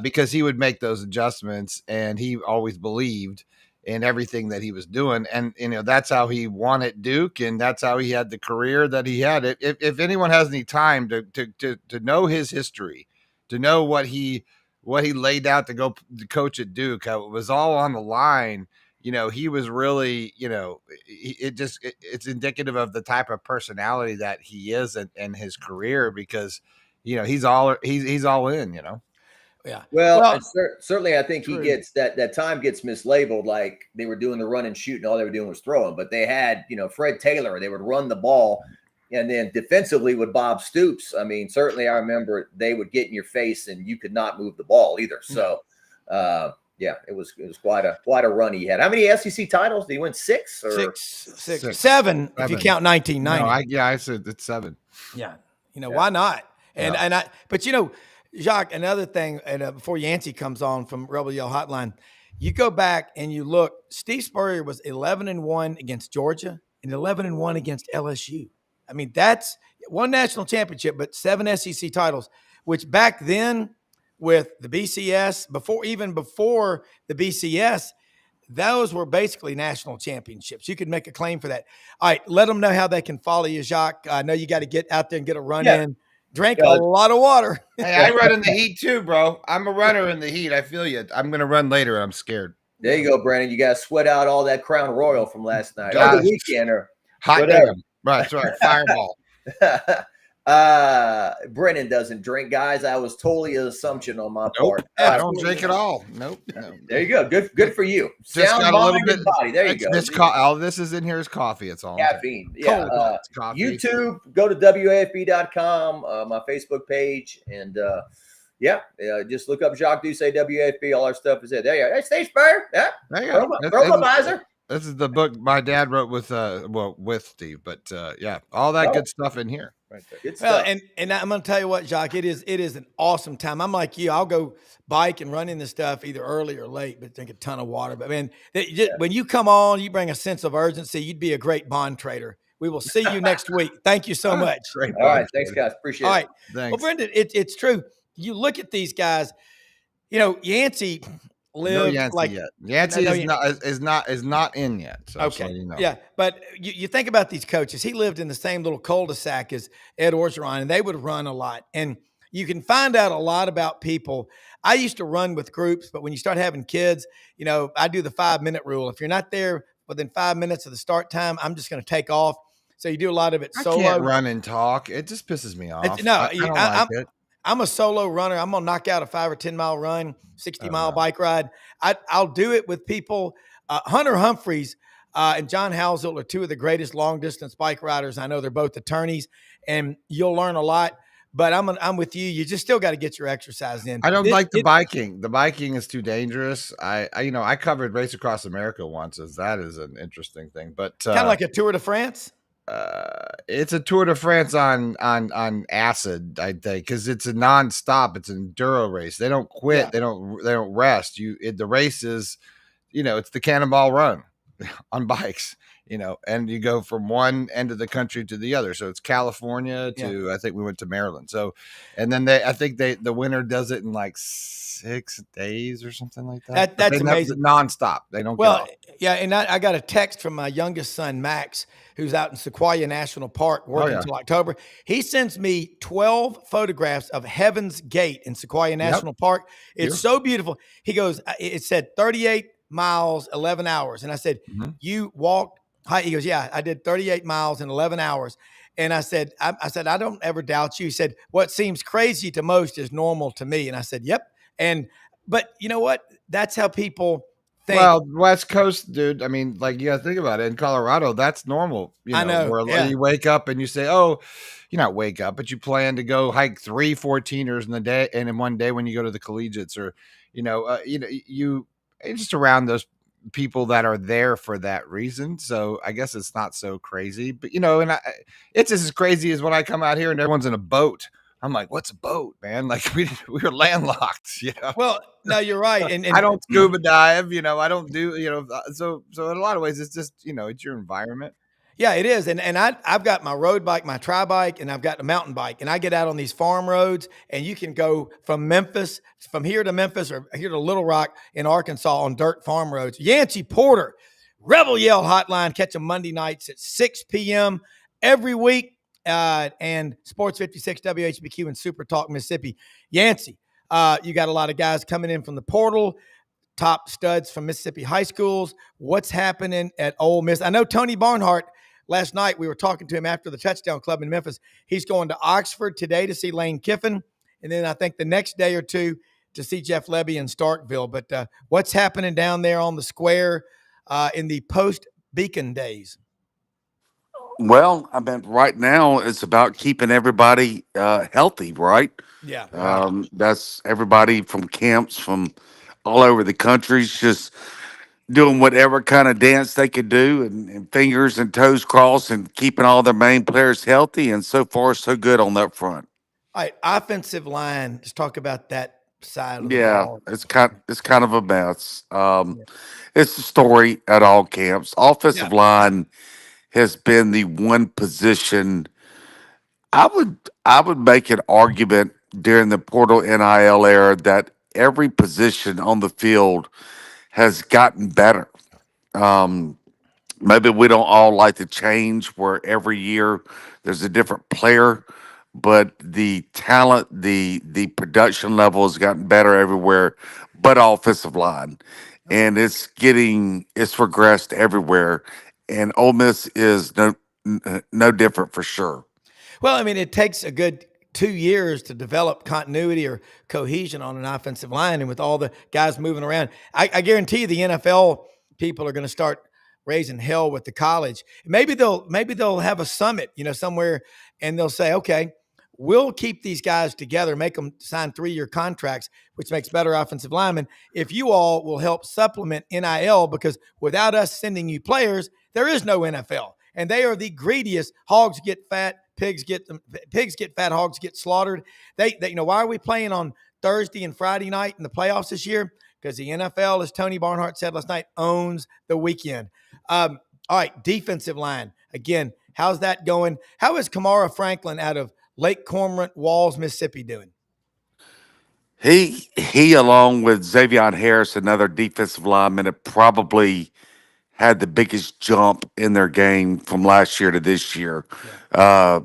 A: because he would make those adjustments, and he always believed in everything that he was doing. And, that's how he won at Duke, and that's how he had the career that he had. If anyone has any time to know his history, to know what he laid out to go to coach at Duke, how it was all on the line. He was really, it's indicative of the type of personality that he is and his career, because, he's all in,
B: Yeah.
D: Well, certainly I think he gets that time gets mislabeled. Like they were doing the run and shoot, and all they were doing was throwing, but they had, Fred Taylor, they would run the ball, and then defensively with Bob Stoops. I mean, certainly I remember they would get in your face and you could not move the ball either. So, yeah, it was quite a run he had. How many SEC titles did he win? 6 or
B: 6, 7 if you count 1990.
A: No, I said it's 7.
B: Yeah, why not? But Jacques, another thing, and before Yancy comes on from Rebel Yell Hotline, you go back and you look. Steve Spurrier was 11-1 against Georgia and 11-1 against LSU. I mean, that's one national championship, but 7 SEC titles, which back then, with the BCS, before the BCS, those were basically national championships. You could make a claim for that. All right, let them know how they can follow you, Jacques. I know you got to get out there and get a run in. Drink a lot of water.
A: Hey, I run in the heat too, bro. I'm a runner in the heat. I feel you. I'm gonna run later. I'm scared.
D: There you go, Brandon. You got to sweat out all that Crown Royal from last night or
A: Gosh.
D: the weekend or
A: Hot
D: whatever.
A: damn. Right, that's right. Fireball.
D: Brennan doesn't drink, guys. I was totally an assumption on my
A: Nope.
D: part.
A: I don't drink at all. Nope.
D: There you go. Good for you.
A: Just
D: Sound
A: got a little
D: mind
A: bit.
D: and body. There you go.
A: All this is in here is coffee. It's all
D: Caffeine. Yeah.
A: coffee.
D: YouTube. Go to WAFB.com. My Facebook page, and just look up Jacques Doucet WAFB. All our stuff is there. There you go. Hey, Steve Spur. Yeah.
A: There you go.
D: Throw my visor.
A: This is the book my dad wrote with Steve, but all that good stuff in here. Right there.
D: Good
B: Well,
D: stuff.
B: and I'm going to tell you what, Jacques, it is an awesome time. I'm like you. I'll go bike and run into stuff either early or late, but drink a ton of water. But man, when you come on, you bring a sense of urgency. You'd be a great bond trader. We will see you next week. Thank you so much.
A: Great.
D: All right. Thanks, guys. Appreciate it.
B: All right.
A: Thanks.
B: Well, Brendan, it's true. You look at these guys, Yancy lived
A: Yancy
B: like
A: yet. Yancy is not in yet. So
B: okay.
A: you know.
B: Yeah. But you think about these coaches. He lived in the same little cul-de-sac as Ed Orgeron, and they would run a lot. And you can find out a lot about people. I used to run with groups, but when you start having kids, I do the 5-minute rule. If you're not there within 5 minutes of the start time, I'm just going to take off. So you do a lot of it solo.
A: I can't run and talk. It just pisses me off. I don't like it.
B: I'm a solo runner. I'm going to knock out a 5 or 10 mile run, 60-mile bike ride. I'll do it with people. Hunter Humphreys and John Housel are two of the greatest long-distance bike riders. I know they're both attorneys, and you'll learn a lot. But I'm with you. You just still got to get your exercise in.
A: I don't like the biking. The biking is too dangerous. I covered Race Across America once. That is an interesting thing. But
B: kind of like a Tour de France.
A: It's a Tour de France on acid, I think, because it's a nonstop. It's an enduro race. They don't quit. Yeah. They don't rest. The race is, it's the Cannonball Run on bikes. And you go from one end of the country to the other. So it's California to I think we went to Maryland. So, and then the winner does it in like 6 days or something like that.
B: That's amazing.
A: Nonstop. They don't.
B: Well, yeah, and I got a text from my youngest son Max, who's out in Sequoia National Park working until October. He sends me 12 photographs of Heaven's Gate in Sequoia National Park. It's so beautiful. He goes, it said 38 miles, 11 hours, and I said, you walked. He goes, yeah, I did 38 miles in 11 hours. And I said, I don't ever doubt you. He said, what seems crazy to most is normal to me. And I said, yep. But you know what? That's how people think.
A: Well, West Coast, dude. I mean, like, you got to think about it. In Colorado, that's normal.
B: I know.
A: Where you wake up and you say, oh, you not wake up, but you plan to go hike 3 14ers in the day. And in one day when you go to the collegiates or, you just around those people that are there for that reason. So I guess it's not so crazy, but it's as crazy as when I come out here and everyone's in a boat. I'm like, what's a boat, man? Like we were landlocked,
B: Well, no, you're right. And
A: I don't scuba dive, I don't do, so in a lot of ways it's just, it's your environment.
B: Yeah, it is. And I've got my road bike, my tri-bike, and I've got a mountain bike. And I get out on these farm roads, and you can go from here to Memphis or here to Little Rock in Arkansas on dirt farm roads. Yancy Porter, Rebel Yell Hotline. Catch them Monday nights at 6 p.m. every week. And Sports 56 WHBQ and Super Talk Mississippi. Yancy, you got a lot of guys coming in from the portal, top studs from Mississippi high schools. What's happening at Ole Miss? I know Tony Barnhart. Last night, we were talking to him after the Touchdown Club in Memphis. He's going to Oxford today to see Lane Kiffin, and then I think the next day or two to see Jeff Lebby in Starkville. But what's happening down there on the square in the post-Beacon days?
E: Well, I mean, right now it's about keeping everybody healthy, right?
B: Yeah.
E: That's everybody from camps from all over the country. It's just doing whatever kind of dance they could do and fingers and toes crossed and keeping all their main players healthy. And so far, so good on that front.
B: All right, offensive line. Let's talk about that side of the ball.
E: It's kind of a mess. It's the story at all camps. Offensive line has been the one position. I would make an argument during the portal NIL era that every position on the field has gotten better. Maybe we don't all like the change where every year there's a different player, but the talent, the production level has gotten better everywhere, but offensive line,
B: Okay.
E: and it's regressed everywhere, and Ole Miss is no different for sure.
B: Well, I mean, it takes a good 2 years to develop continuity or cohesion on an offensive line, and with all the guys moving around, I guarantee you the NFL people are going to start raising hell with the college. Maybe they'll have a summit, somewhere, and they'll say, okay, we'll keep these guys together, make them sign 3-year contracts, which makes better offensive linemen. If you all will help supplement NIL, because without us sending you players, there is no NFL, and they are the greediest. Hogs get fat, pigs get fat, hogs get slaughtered. Why are we playing on Thursday and Friday night in the playoffs this year? Because the NFL, as Tony Barnhart said last night, owns the weekend. All right, defensive line again. How's that going? How is Kamara Franklin out of Lake Cormorant, Walls, Mississippi doing?
E: He along with Xavier Harris, another defensive lineman, have probably had the biggest jump in their game from last year to this year.
B: Yeah.
E: Uh,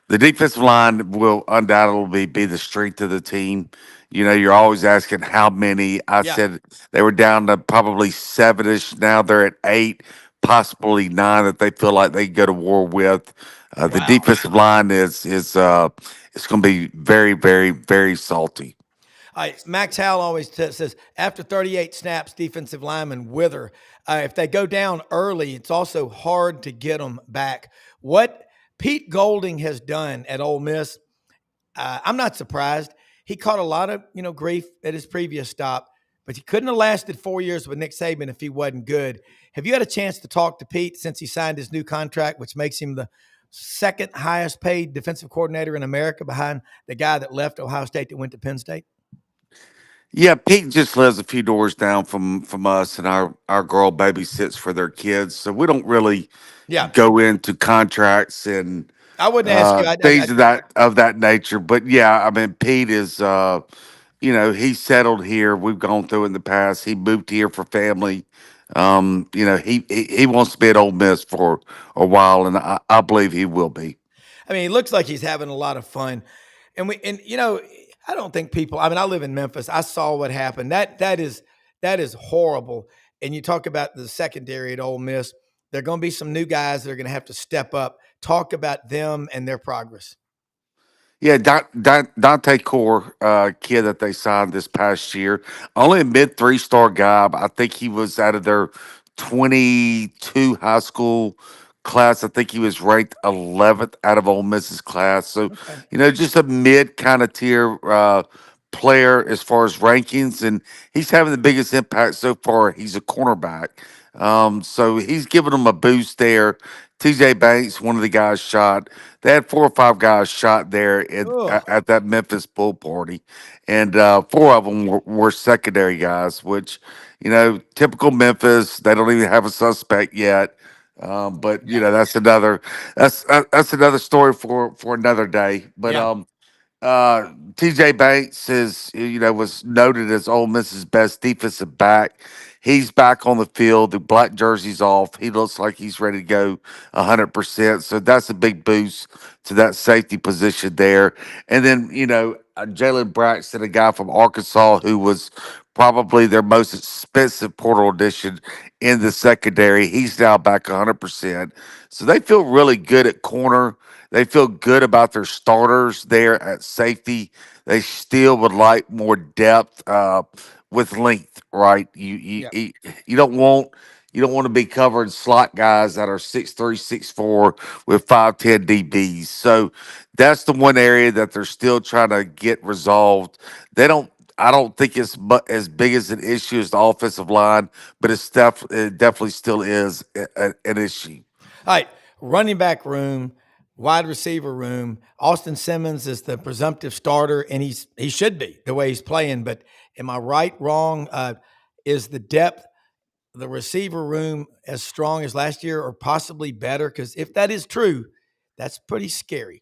E: the defensive line will undoubtedly be the strength of the team. You know, you're always asking how many. I
B: Yeah.
E: said they were down to probably sevenish. Now they're at eight, possibly nine that they feel like they can go to war with. The
B: Wow.
E: defensive line is it's going to be very, very, very salty.
B: Max Howell always says after 38 snaps, defensive linemen wither. If they go down early, it's also hard to get them back. What Pete Golding has done at Ole Miss, I'm not surprised. He caught a lot of grief at his previous stop, but he couldn't have lasted 4 years with Nick Saban if he wasn't good. Have you had a chance to talk to Pete since he signed his new contract, which makes him the second highest paid defensive coordinator in America behind the guy that left Ohio State that went to Penn State?
E: Yeah, Pete just lives a few doors down from us, and our girl babysits for their kids, so we don't really
B: Yeah,
E: go into contracts and
B: I wouldn't ask you.
E: things of that nature. But yeah, I mean, Pete is he's settled here. We've gone through in the past. He moved here for family. He wants to be at Ole Miss for a while, and I believe he will be.
B: I mean, it looks like he's having a lot of fun, and I don't think people. I mean, I live in Memphis. I saw what happened. That is horrible. And you talk about the secondary at Ole Miss. There are going to be some new guys that are going to have to step up. Talk about them and their progress.
E: Yeah, Dante Core, kid that they signed this past year, only a mid 3-star guy. But I think he was out of their 22 high school class. I think he was ranked 11th out of Ole Miss's class. So,
B: Okay.
E: just a mid kind of tier player as far as rankings, and he's having the biggest impact so far. He's a cornerback, so he's giving them a boost there. TJ Banks, one of the guys shot. They had 4 or 5 guys shot there
B: Oh,
E: at that Memphis pool party, and 4 of them were secondary guys, which typical Memphis. They don't even have a suspect yet, but
B: yeah,
E: that's another story for another day. But
B: yeah.
E: TJ Banks was noted as Ole Miss's best defensive back. He's back on the field. The black jersey's off. He looks like he's ready to go 100%. So that's a big boost to that safety position there. And then Jalen Braxton, a guy from Arkansas who was probably their most expensive portal addition in the secondary. He's now back 100%. So they feel really good at corner. They feel good about their starters there at safety. They still would like more depth with length, right?
B: Yeah.
E: You don't want to be covering slot guys that are 6'3", 6'4", with 5'10" DBs. So that's the one area that they're still trying to get resolved. They don't. I don't think it's as big as an issue as the offensive line, but it definitely still is an issue.
B: All right, running back room, wide receiver room. Austin Simmons is the presumptive starter, and he should be the way he's playing. But am I right, wrong? Is the depth, the receiver room, as strong as last year, or possibly better? Because if that is true, that's pretty scary.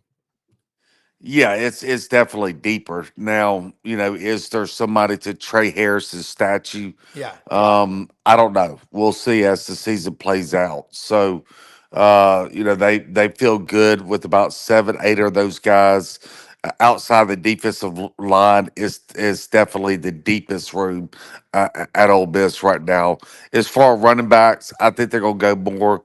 E: Yeah, it's definitely deeper now. Is there somebody to Trey Harris's statue?
B: Yeah,
E: I don't know. We'll see as the season plays out. So, They feel good with about 7, 8 of those guys. Outside the defensive line is definitely the deepest room at Ole Miss right now. As far as running backs, I think they're gonna go more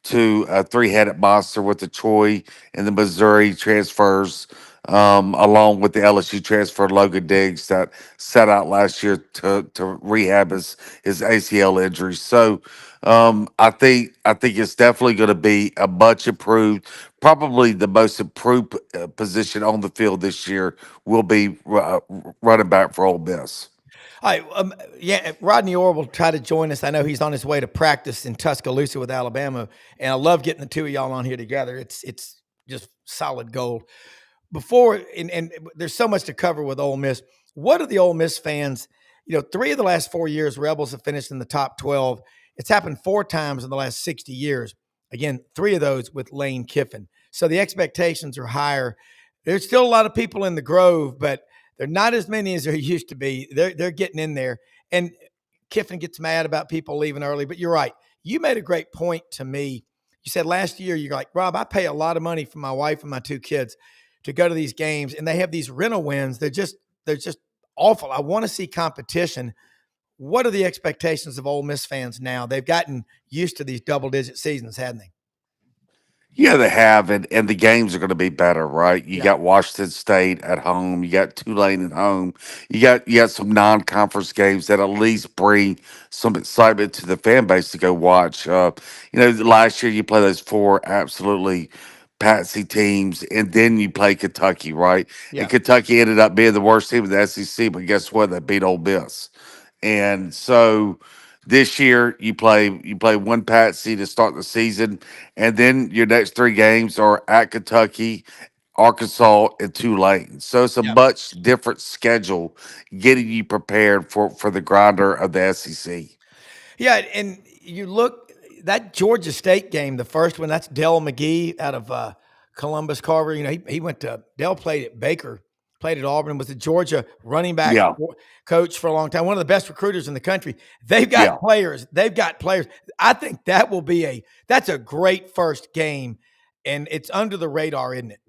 E: to a three-headed monster with the Troy and the Missouri transfers, along with the LSU transfer Logan Diggs that sat out last year to rehab his ACL injury. So I think it's definitely going to be a much improved, probably the most improved position on the field this year will be running back for Ole Miss.
B: All right, yeah, Rodney Orr will try to join us. I know he's on his way to practice in Tuscaloosa with Alabama, and I love getting the two of y'all on here together. It's just solid gold. Before and there's so much to cover with Ole Miss. What are the Ole Miss fans? 3 of the last 4 years, Rebels have finished in the top 12. It's happened 4 times in the last 60 years. Again, 3 of those with Lane Kiffin. So the expectations are higher. There's still a lot of people in the Grove, but they're not as many as there used to be. They're getting in there. And Kiffin gets mad about people leaving early, but you're right. You made a great point to me. You said last year, you're like, Rob, I pay a lot of money for my wife and my 2 kids to go to these games, and they have these rental wins. They're just awful. I want to see competition. What are the expectations of Ole Miss fans now? They've gotten used to these double-digit seasons, hadn't they?
E: Yeah, they have, and the games are going to be better, right? You
B: Yeah.
E: got Washington State at home, you got Tulane at home, you got some non-conference games that at least bring some excitement to the fan base to go watch. Last year you play those 4 absolutely patsy teams, and then you play Kentucky, right?
B: Yeah.
E: And Kentucky ended up being the worst team in the SEC, but guess what? They beat Ole Miss, and so. This year, you play one patsy to start the season, and then your next 3 games are at Kentucky, Arkansas, and Tulane. So it's a
B: Yeah.
E: much different schedule getting you prepared for the grinder of the SEC.
B: Yeah, and you look that Georgia State game, the first one. That's Dell McGee out of Columbus Carver. He went to Dell played at Baker, played at Auburn, was the Georgia running back
E: Yeah,
B: coach for a long time. One of the best recruiters in the country. They've got
E: yeah.
B: players. They've got players. I think that will be that's a great first game, and it's under the radar, isn't it?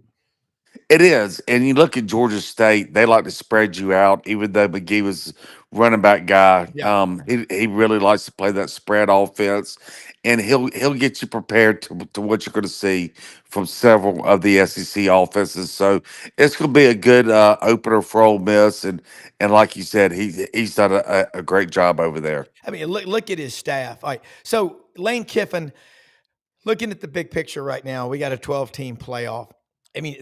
E: It is. And you look at Georgia State, they like to spread you out, even though McGee was running back guy.
B: Yeah.
E: He really likes to play that spread offense. And he'll get you prepared to what you're going to see from several of the SEC offenses. So it's going to be a good opener for Ole Miss. And like you said, he's done a great job over there.
B: I mean, look at his staff. All right. So Lane Kiffin, looking at the big picture right now, we got a 12-team playoff. I mean,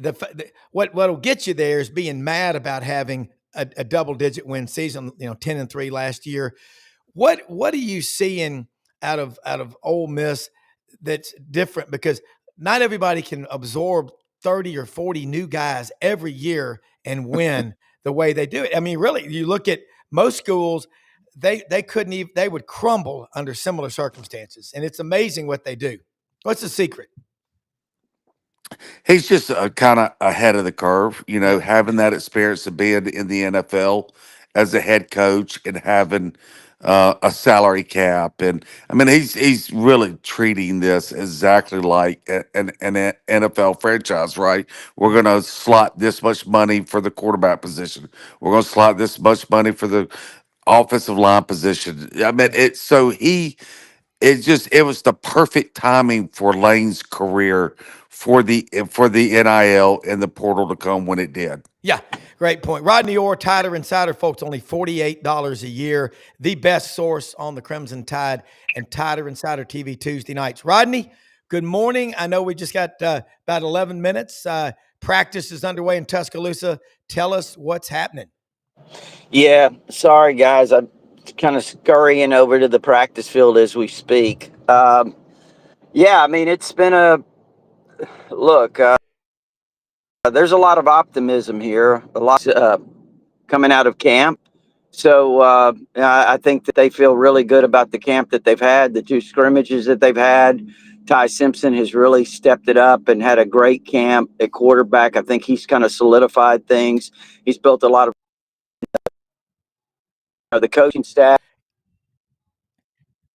B: what'll get you there is being mad about having a double-digit win season. 10-3 last year. What are you seeing out of Ole Miss that's different? Because not everybody can absorb 30 or 40 new guys every year and win the way they do it. I mean, really, you look at most schools, they couldn't even, they would crumble under similar circumstances, and it's amazing what they do. What's the secret?
E: He's just kind of ahead of the curve,
B: Yeah.
E: having that experience of being in the NFL as a head coach and having a salary cap. And I mean, he's really treating this exactly like an NFL franchise, right? We're going to slot this much money for the quarterback position. We're going to slot this much money for the offensive line position. I mean, it was the perfect timing for Lane's career for the NIL and the portal to come when it did.
B: Yeah, great point. Rodney Orr, Tider Insider, folks, only $48 a year. The best source on the Crimson Tide and Tider Insider TV Tuesday nights. Rodney, good morning. I know we just got about 11 minutes. Practice is underway in Tuscaloosa. Tell us what's happening.
F: Yeah, sorry guys. I'm kind of scurrying over to the practice field as we speak. Yeah, I mean, it's been a look. There's a lot of optimism here, a lot coming out of camp. So I think that they feel really good about the camp that they've had, the 2 scrimmages that they've had. Ty Simpson has really stepped it up and had a great camp at quarterback. I think he's kind of solidified things. He's built a lot of the coaching staff.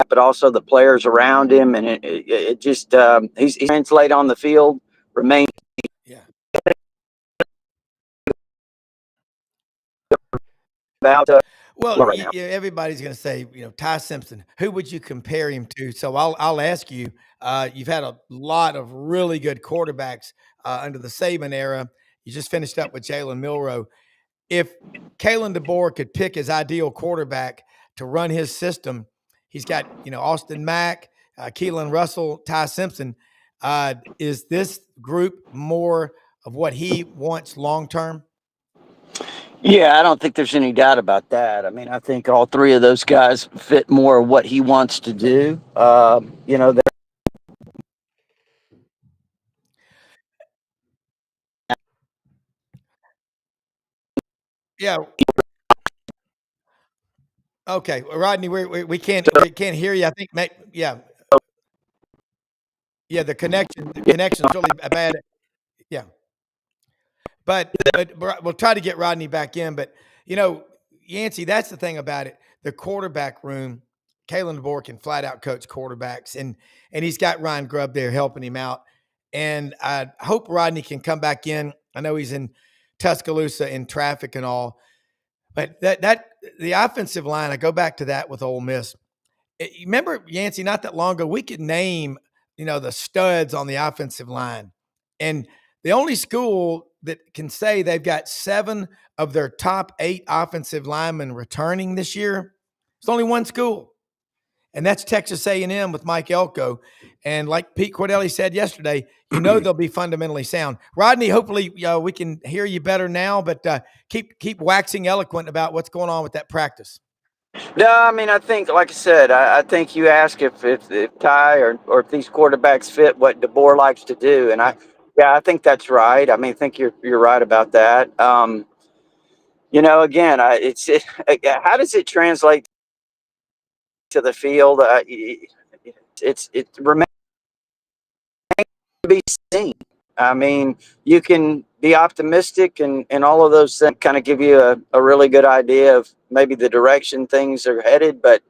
F: but also the players around him, and it just he's translate on the field remains.
B: Yeah.
F: About
B: Well,
F: right now.
B: everybody's going to say, Ty Simpson. Who would you compare him to? So I'll ask you. You've had a lot of really good quarterbacks under the Saban era. You just finished up with Jalen Milroe. If Kalen DeBoer could pick his ideal quarterback to run his system, he's got Austin Mack, Keelan Russell, Ty Simpson. Is this group more of what he wants long term?
F: Yeah, I don't think there's any doubt about that. I mean, I think all three of those guys fit more of what he wants to do.
B: Yeah. Okay, well, Rodney, we can't hear you. I think, yeah, the connection's really bad. Yeah, but we'll try to get Rodney back in. But Yancy, that's the thing about it. The quarterback room, Kalen DeBoer can flat out coach quarterbacks, and he's got Ryan Grubb there helping him out. And I hope Rodney can come back in. I know he's in Tuscaloosa in traffic and all, but that the offensive line. I go back to that with Ole Miss. You remember, Yancy, not that long ago, we could name, the studs on the offensive line. And the only school that can say they've got 7 of their top 8 offensive linemen returning this year, there's only one school, and that's Texas A&M with Mike Elko. And like Pete Cordelli said yesterday, they'll be fundamentally sound. Rodney, hopefully we can hear you better now, but keep waxing eloquent about what's going on with that practice.
F: No, I mean, I think, like I said, I think you ask if Ty or if these quarterbacks fit what DeBoer likes to do, and I think that's right. I mean, I think you're right about that. Again, how does it translate to the field? It remains to be seen. I mean, you can be optimistic and all of those things kind of give you a really good idea of maybe the direction things are headed, but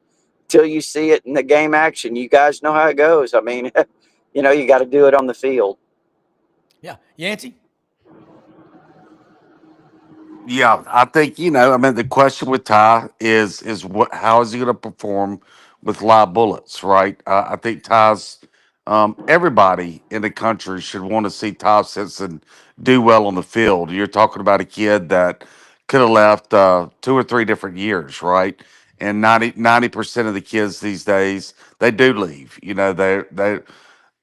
F: till you see it in the game action, you guys know how it goes. I mean, you got to do it on the field.
B: Yeah. Yancy?
E: Yeah, I think I mean, the question with Ty is how is he going to perform with live bullets, right? I think Ty's everybody in the country should want to see Ty Simpson do well on the field. You're talking about a kid that could have left 2 or 3 different years, right? And 90% of the kids these days, they do leave.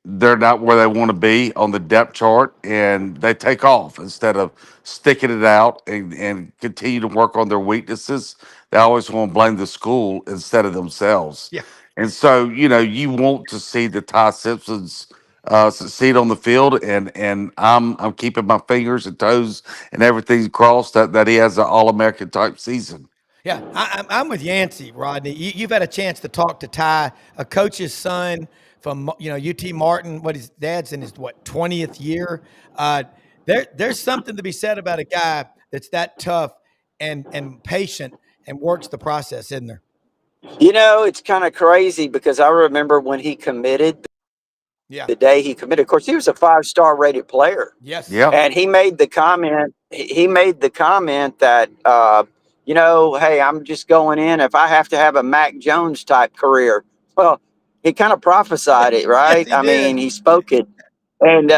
E: They're not where they want to be on the depth chart, and they take off instead of sticking it out and continue to work on their weaknesses. They always want to blame the school instead of themselves.
B: Yeah.
E: And so, you want to see the Ty Simpsons succeed on the field, and I'm keeping my fingers and toes and everything crossed that he has an All American type season.
B: Yeah, I'm with Yancy, Rodney. You've had a chance to talk to Ty, a coach's son from UT Martin. What his dad's in his 20th year. There's something to be said about a guy that's that tough and patient and works the process, isn't there?
F: It's kind of crazy because I remember when he committed.
B: Yeah.
F: The day he committed, of course, he was a 5-star rated player.
B: Yes.
E: Yeah.
F: And he made the comment. He made the comment that hey, I'm just going in. If I have to have a Mac Jones type career, well, he kind of prophesied it, right?
B: Yes, he did.
F: Mean, he spoke it, and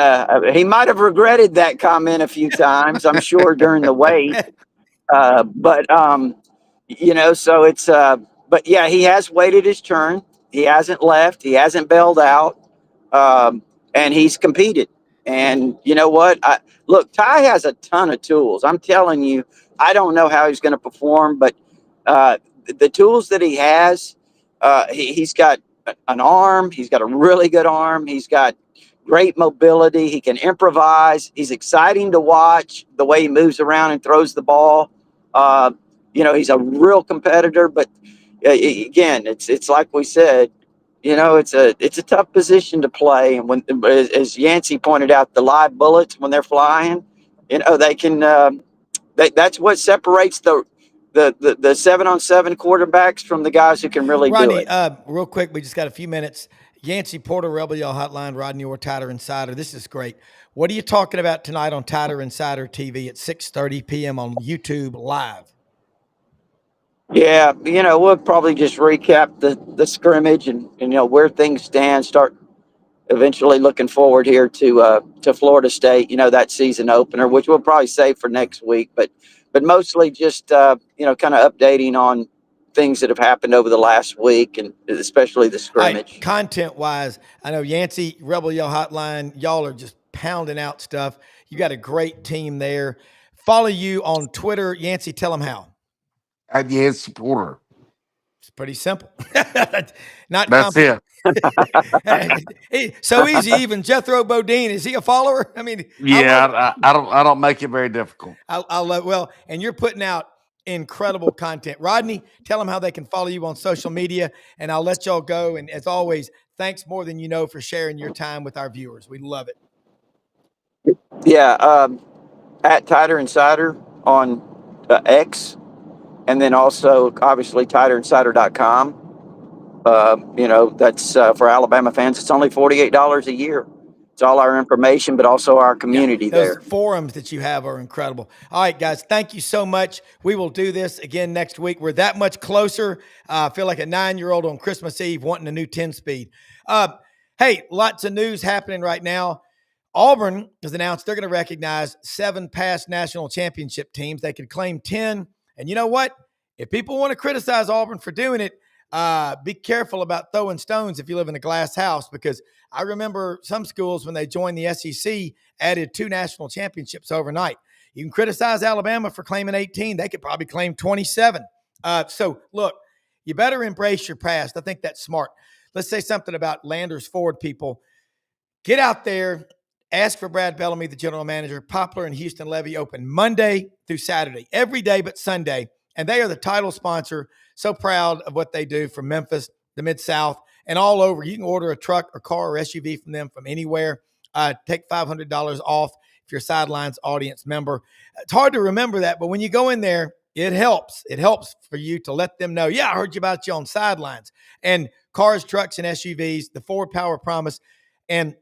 F: he might have regretted that comment a few times, I'm sure, during the wait. So it's. But yeah, he has waited his turn. He hasn't left. He hasn't bailed out. And he's competed. And you know what? Look, Ty has a ton of tools. I'm telling you, I don't know how he's going to perform, but the tools that he has, he's got an arm. He's got a really good arm. He's got great mobility. He can improvise. He's exciting to watch the way he moves around and throws the ball. He's a real competitor, but again, it's like we said, it's a tough position to play. And when, as Yancy pointed out, the live bullets, when they're flying, they can, that's what separates the 7-on-7 quarterbacks from the guys who can really
B: Rodney,
F: do it.
B: Real quick, we just got a few minutes. Yancy Porter, Rebel Yell Hotline, Rodney or Tighter Insider. This is great. What are you talking about tonight on Tighter Insider TV at 6:30 p.m. on YouTube Live?
F: Yeah, we'll probably just recap the scrimmage and where things stand. Start eventually looking forward here to Florida State. That season opener, which we'll probably save for next week. But mostly just kind of updating on things that have happened over the last week, and especially the scrimmage.
B: Right, content-wise, I know Yancy, Rebel Yell Hotline, y'all are just pounding out stuff. You got a great team there. Follow you on Twitter. Yancy, tell them how.
E: At Yancy Porter.
B: It's pretty simple.
E: That's it.
B: So easy. Even Jethro Bodine, is he a follower? I mean,
E: yeah, I don't make it very difficult.
B: I love, well, and you're putting out incredible content. Rodney, tell them how they can follow you on social media, and I'll let y'all go. And as always, thanks more than you know for sharing your time with our viewers. We love it.
F: Yeah, at Tighter Insider on X, and then also obviously TighterInsider.com. That's for Alabama fans. It's only $48 a year. It's all our information, but also our community
B: those
F: there.
B: Forums that you have are incredible. All right, guys, thank you so much. We will do this again next week. We're that much closer. I feel like a 9-year-old on Christmas Eve wanting a new 10-speed. Hey, lots of news happening right now. Auburn has announced they're going to recognize 7 past national championship teams. They could claim 10. And you know what? If people want to criticize Auburn for doing it, be careful about throwing stones if you live in a glass house, because I remember some schools when they joined the SEC added 2 national championships overnight. You can criticize Alabama for claiming 18. They could probably claim 27. So look, you better embrace your past. I think that's smart. Let's say something about Landers Ford people. Get out there. Ask for Brad Bellamy, the general manager. Poplar and Houston Levy open Monday through Saturday, every day but Sunday. And they are the title sponsor. So proud of what they do from Memphis, the Mid-South, and all over. You can order a truck or car or SUV from them from anywhere. Take $500 off if you're a Sidelines audience member. It's hard to remember that, but when you go in there, it helps. It helps for you to let them know, yeah, I heard you about you on Sidelines. And cars, trucks, and SUVs, the Ford Power Promise, and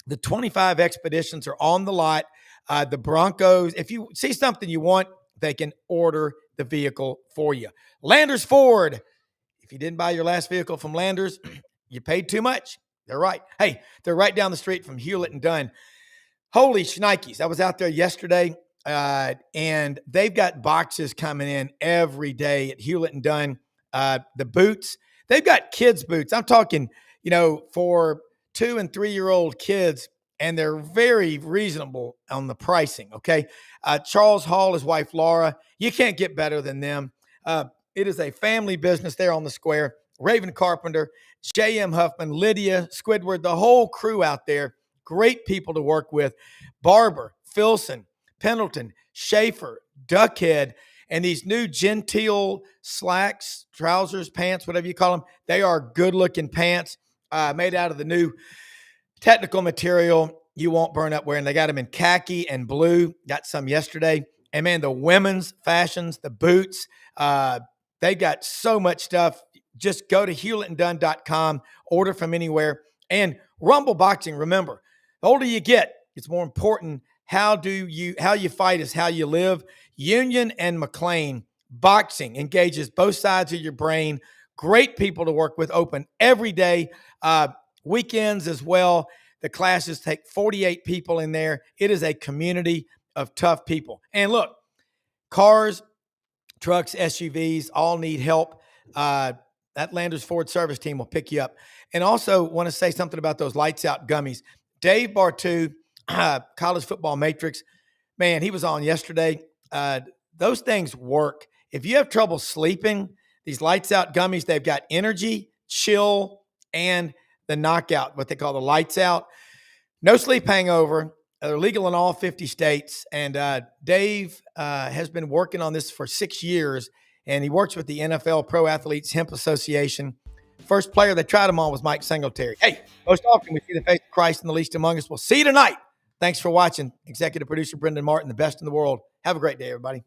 B: the 25 Expeditions are on the lot. The Broncos, if you see something you want, they can order the vehicle for you. Landers Ford. If you didn't buy your last vehicle from Landers, you paid too much. They're right. Hey, they're right down the street from Hewlett and Dunn. Holy shnikes. I was out there yesterday, and they've got boxes coming in every day at Hewlett and Dunn. The boots, they've got kids' boots. I'm talking, for 2- and 3-year-old kids, and they're very reasonable on the pricing, okay? Charles Hall, his wife, Laura, you can't get better than them. It is a family business there on the square. Raven Carpenter, J.M. Huffman, Lydia, Squidward, the whole crew out there. Great people to work with. Barber, Filson, Pendleton, Schaefer, Duckhead, and these new genteel slacks, trousers, pants, whatever you call them. They are good-looking pants made out of the new technical material you won't burn up wearing. They got them in khaki and blue. Got some yesterday. And, man, the women's fashions, the boots, they got so much stuff. Just go to hewlettanddunn.com, order from anywhere. And Rumble Boxing, remember, the older you get, it's more important how you fight is how you live. Union and McLean Boxing engages both sides of your brain. Great people to work with, open every day, weekends as well. The classes take 48 people in there. It is a community of tough people. And look, cars, trucks, SUVs all need help. That Landers Ford service team will pick you up. And also want to say something about those lights out gummies. Dave Bartu, College Football Matrix, man, he was on yesterday. Those things work. If you have trouble sleeping, these lights out gummies, they've got energy, chill, and the knockout, what they call the lights out. No sleep hangover. They're legal in all 50 states. And Dave has been working on this for 6 years, and he works with the NFL Pro Athletes Hemp Association. First player they tried him on was Mike Singletary. Hey, most often we see the face of Christ in the least among us. We'll see you tonight. Thanks for watching. Executive producer Brendan Martin, the best in the world. Have a great day, everybody.